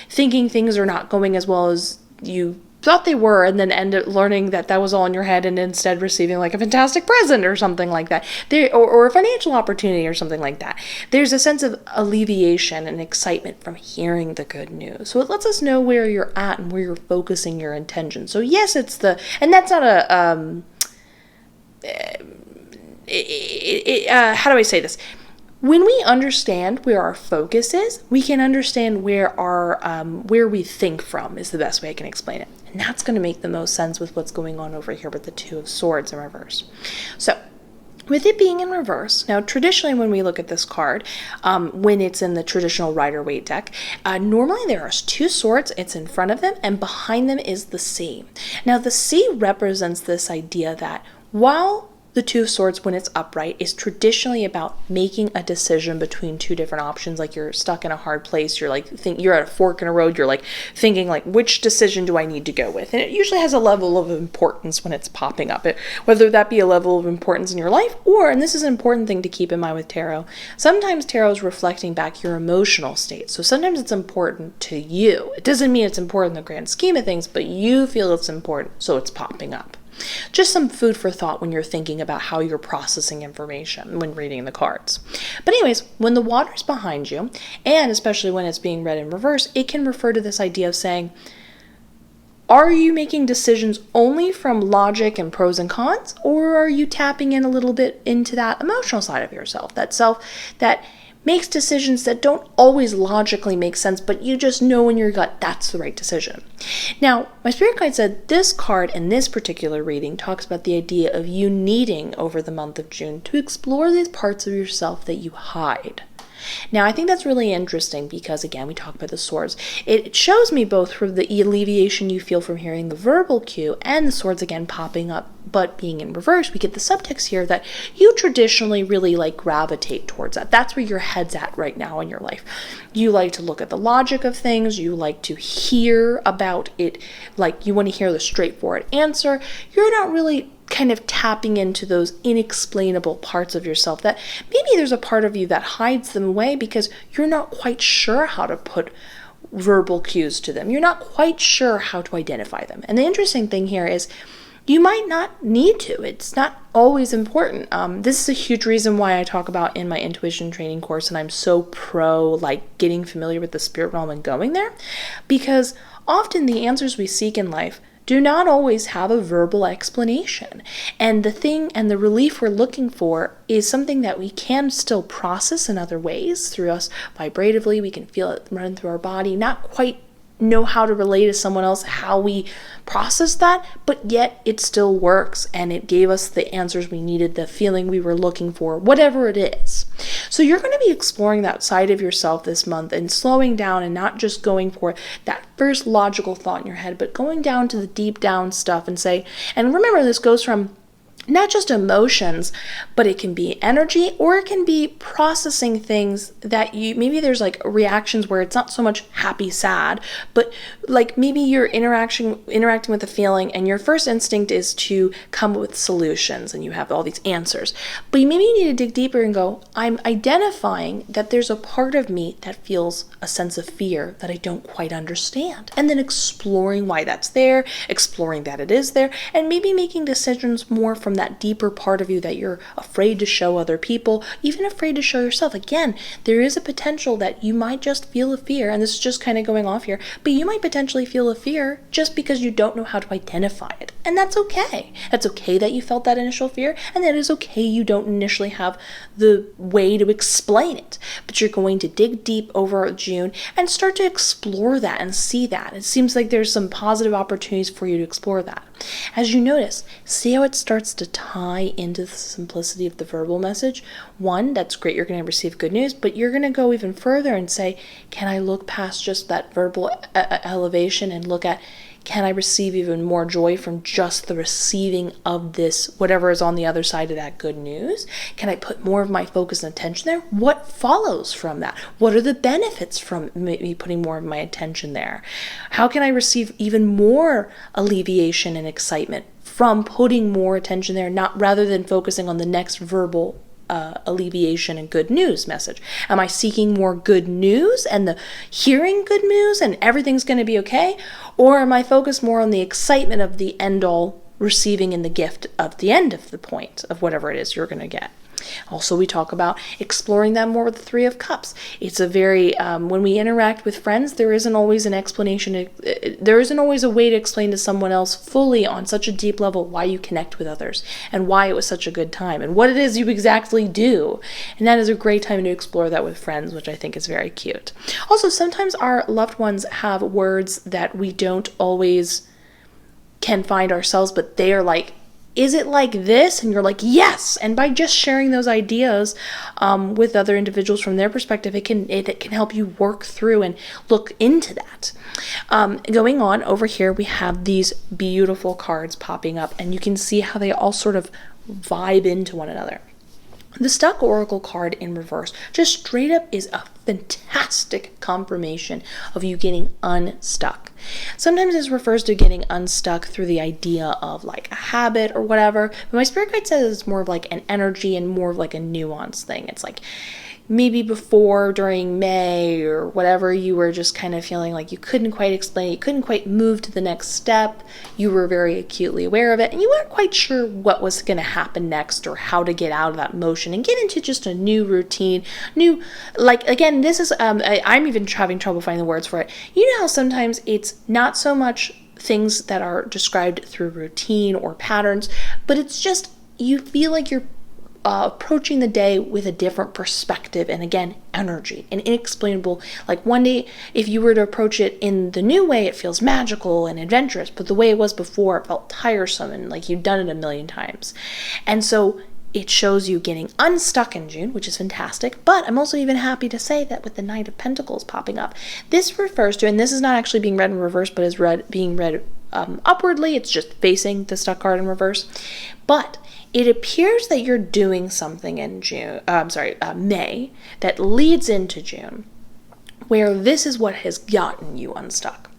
thinking things are not going as well as you thought they were, and then end up learning that was all in your head, and instead receiving like a fantastic present or something like that, or a financial opportunity or something like that. There's a sense of alleviation and excitement from hearing the good news. So it lets us know where you're at and where you're focusing your intention. So yes, and that's not a, how do I say this? When we understand where our focus is, we can understand where where we think from is the best way I can explain it. And that's going to make the most sense with what's going on over here with the Two of Swords in reverse. So, with it being in reverse, now traditionally when we look at this card, when it's in the traditional Rider-Waite deck, normally there are two swords, it's in front of them, and behind them is the sea. Now the sea represents this idea that while the Two of Swords, when it's upright, is traditionally about making a decision between two different options. Like you're stuck in a hard place. You're like, you're at a fork in a road. You're like thinking like, which decision do I need to go with? And it usually has a level of importance when it's popping up. Whether that be a level of importance in your life, and this is an important thing to keep in mind with tarot, sometimes tarot is reflecting back your emotional state. So sometimes it's important to you. It doesn't mean it's important in the grand scheme of things, but you feel it's important, so it's popping up. Just some food for thought when you're thinking about how you're processing information when reading the cards. But anyways, when the water's behind you, and especially when it's being read in reverse, it can refer to this idea of saying, are you making decisions only from logic and pros and cons, or are you tapping in a little bit into that emotional side of yourself, that self that makes decisions that don't always logically make sense, but you just know in your gut that's the right decision. Now, my spirit guide said this card in this particular reading talks about the idea of you needing over the month of June to explore these parts of yourself that you hide. Now, I think that's really interesting because, again, we talk about the swords. It shows me both from the alleviation you feel from hearing the verbal cue and the swords, again, popping up, but being in reverse. We get the subtext here that you traditionally really gravitate towards that. That's where your head's at right now in your life. You like to look at the logic of things. You like to hear about it. You want to hear the straightforward answer. You're not really kind of tapping into those inexplainable parts of yourself that maybe there's a part of you that hides them away because you're not quite sure how to put verbal cues to them. You're not quite sure how to identify them. And the interesting thing here is you might not need to. It's not always important. This is a huge reason why I talk about in my intuition training course, and I'm so pro getting familiar with the spirit realm and going there, because often the answers we seek in life do not always have a verbal explanation. And the thing and the relief we're looking for is something that we can still process in other ways through us vibratively. We can feel it run through our body, not quite know how to relate to someone else, how we process that, but yet it still works and it gave us the answers we needed, the feeling we were looking for, whatever it is. So you're going to be exploring that side of yourself this month and slowing down and not just going for that first logical thought in your head, but going down to the deep down stuff and say, and remember, this goes from not just emotions, but it can be energy, or it can be processing things that maybe there's like reactions where it's not so much happy, sad, but like maybe you're interacting with a feeling and your first instinct is to come up with solutions and you have all these answers. But maybe you need to dig deeper and go, I'm identifying that there's a part of me that feels a sense of fear that I don't quite understand. And then exploring why that's there, exploring that it is there, and maybe making decisions more from that deeper part of you that you're afraid to show other people, even afraid to show yourself. Again, there is a potential that you might just feel a fear, and this is just kind of going off here, but you might potentially feel a fear just because you don't know how to identify it. And that's okay. That's okay that you felt that initial fear, and that is okay you don't initially have the way to explain it. But you're going to dig deep over June and start to explore that and see that. It seems like there's some positive opportunities for you to explore that. As you notice, see how it starts to tie into the simplicity of the verbal message. One, that's great, you're going to receive good news, but you're going to go even further and say, can I look past just that verbal elevation and look at, can I receive even more joy from just the receiving of this, whatever is on the other side of that good news? Can I put more of my focus and attention there? What follows from that? What are the benefits from me putting more of my attention there? How can I receive even more alleviation and excitement from putting more attention there, not rather than focusing on the next verbal alleviation and good news message? Am I seeking more good news and the hearing good news and everything's going to be okay? Or am I focused more on the excitement of the end all receiving in the gift of the end of the point of whatever it is you're going to get? Also, we talk about exploring that more with the Three of Cups. It's a very, when we interact with friends, there isn't always an explanation, there isn't always a way to explain to someone else fully on such a deep level why you connect with others and why it was such a good time and what it is you exactly do. And that is a great time to explore that with friends, which I think is very cute. Also, sometimes our loved ones have words that we don't always can find ourselves, but they are like, is it like this? And you're like, yes. And by just sharing those ideas with other individuals from their perspective, it can help you work through and look into that. Going on over here, we have these beautiful cards popping up, and you can see how they all sort of vibe into one another. The Stuck Oracle card in reverse just straight up is a fantastic confirmation of you getting unstuck. Sometimes this refers to getting unstuck through the idea of like a habit or whatever, but my spirit guide says it's more of like an energy and more of like a nuance thing. It's like maybe before, during May or whatever, you were just kind of feeling like you couldn't quite explain it, you couldn't quite move to the next step, you were very acutely aware of it, and you weren't quite sure what was going to happen next or how to get out of that motion and get into just a new routine, like, again, this is, I'm even having trouble finding the words for it. You know how sometimes it's not so much things that are described through routine or patterns, but it's just, you feel like you're approaching the day with a different perspective and again energy and inexplainable. Like one day if you were to approach it in the new way, it feels magical and adventurous, but the way it was before, it felt tiresome and like you'd done it a million times. And so it shows you getting unstuck in June, which is fantastic. But I'm also even happy to say that with the Knight of Pentacles popping up, this refers to, and this is not actually being read in reverse, but is being read upwardly. It's just facing the stuck card in reverse. But it appears that you're doing something in May that leads into June, where this is what has gotten you unstuck.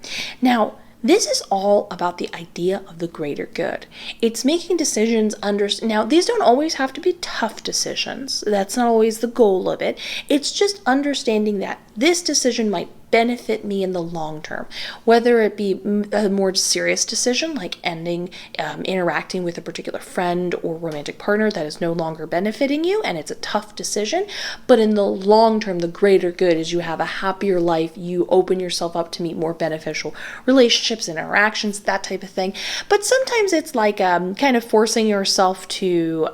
Now, this is all about the idea of the greater good. It's making decisions now, these don't always have to be tough decisions. That's not always the goal of it. It's just understanding that this decision might benefit me in the long term, whether it be a more serious decision like interacting with a particular friend or romantic partner that is no longer benefiting you and it's a tough decision, but in the long term the greater good is you have a happier life, you open yourself up to meet more beneficial relationships, interactions, that type of thing. But sometimes it's like kind of forcing yourself to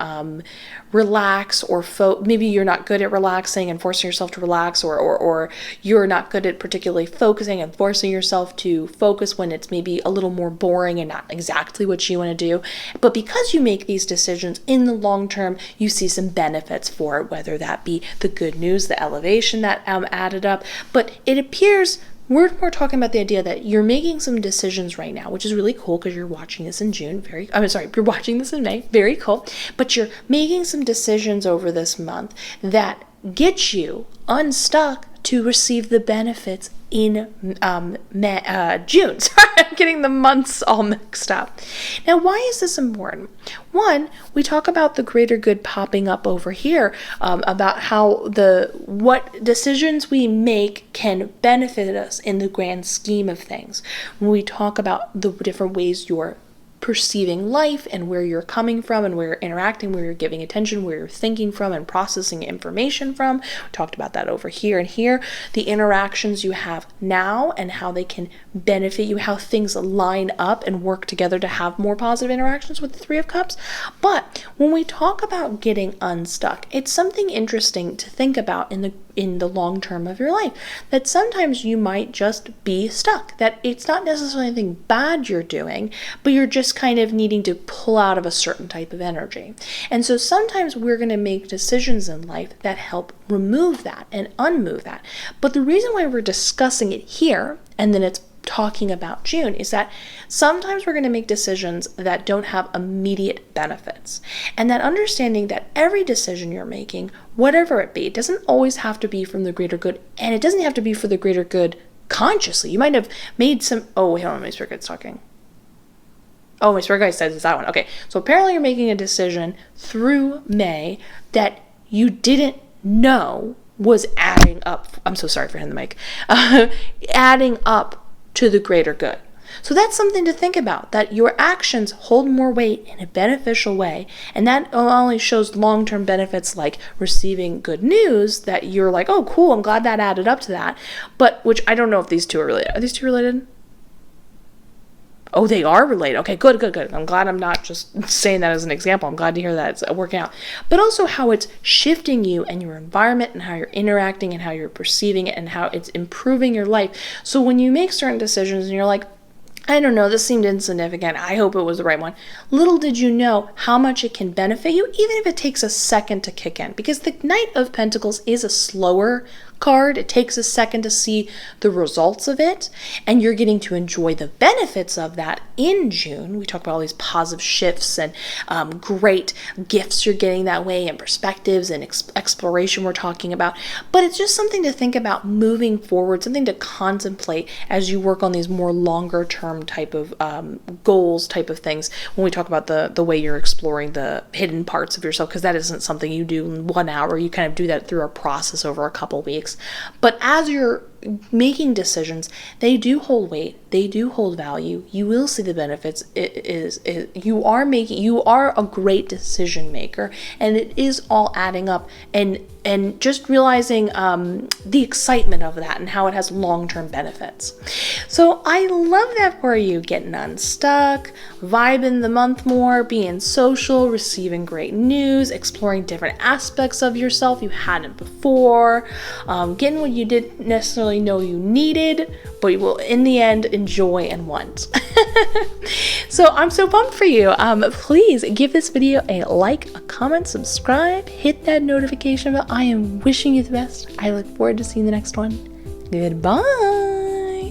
relax or maybe you're not good at relaxing and forcing yourself to relax, or you're not good at particularly focusing and forcing yourself to focus when it's maybe a little more boring and not exactly what you want to do. But because you make these decisions in the long term, you see some benefits for it, whether that be the good news, the elevation that added up. But it appears we're talking about the idea that you're making some decisions right now, which is really cool because you're watching this in June. You're watching this in May. Very cool. But you're making some decisions over this month that get you unstuck to receive the benefits in June. Sorry, I'm getting the months all mixed up. Now, why is this important? One, we talk about the greater good popping up over here, about how what decisions we make can benefit us in the grand scheme of things. When we talk about the different ways you're perceiving life and where you're coming from and where you're interacting, where you're giving attention, where you're thinking from and processing information from. We talked about that over here and here. The interactions you have now and how they can benefit you, how things line up and work together to have more positive interactions with the Three of Cups. But when we talk about getting unstuck, it's something interesting to think about in the long term of your life, that sometimes you might just be stuck, that it's not necessarily anything bad you're doing, but you're just kind of needing to pull out of a certain type of energy. And so sometimes we're going to make decisions in life that help remove that and unmove that. But the reason why we're discussing it here, and then it's talking about June, is that sometimes we're going to make decisions that don't have immediate benefits. And that understanding that every decision you're making, whatever it be, it doesn't always have to be from the greater good, and it doesn't have to be for the greater good consciously. You might have made some, oh, wait, hold on, my spirit guide's talking. Oh, my spirit guide says it's that one. Okay, so apparently you're making a decision through May that you didn't know was adding up. I'm so sorry for hitting the mic. Adding up to the greater good. So that's something to think about, that your actions hold more weight in a beneficial way. And that only shows long-term benefits like receiving good news that you're like, oh, cool, I'm glad that added up to that. But, which I don't know if these two are related. Are these two related? Oh, they are related. Okay, good. I'm glad I'm not just saying that as an example. I'm glad to hear that it's working out. But also how it's shifting you and your environment and how you're interacting and how you're perceiving it and how it's improving your life. So when you make certain decisions and you're like, I don't know, this seemed insignificant, I hope it was the right one. Little did you know how much it can benefit you, even if it takes a second to kick in. Because the Knight of Pentacles is a slower card. It takes a second to see the results of it, and you're getting to enjoy the benefits of that in June. We talk about all these positive shifts and great gifts you're getting that way, and perspectives and exploration we're talking about. But it's just something to think about moving forward, something to contemplate as you work on these more longer term type of goals, type of things, when we talk about the way you're exploring the hidden parts of yourself, because that isn't something you do in 1 hour. You kind of do that through a process over a couple weeks. But as you're making decisions, they do hold weight, they do hold value, you will see the benefits. You are a great decision maker, and it is all adding up, and just realizing the excitement of that and how it has long-term benefits. So I love that for you, getting unstuck, vibing the month more, being social, receiving great news, exploring different aspects of yourself you hadn't before, getting what you didn't necessarily know you needed, but you will in the end enjoy and want. So I'm so pumped for you. Please give this video a like, a comment, subscribe, hit that notification bell. I am wishing you the best. I look forward to seeing the next one. Goodbye.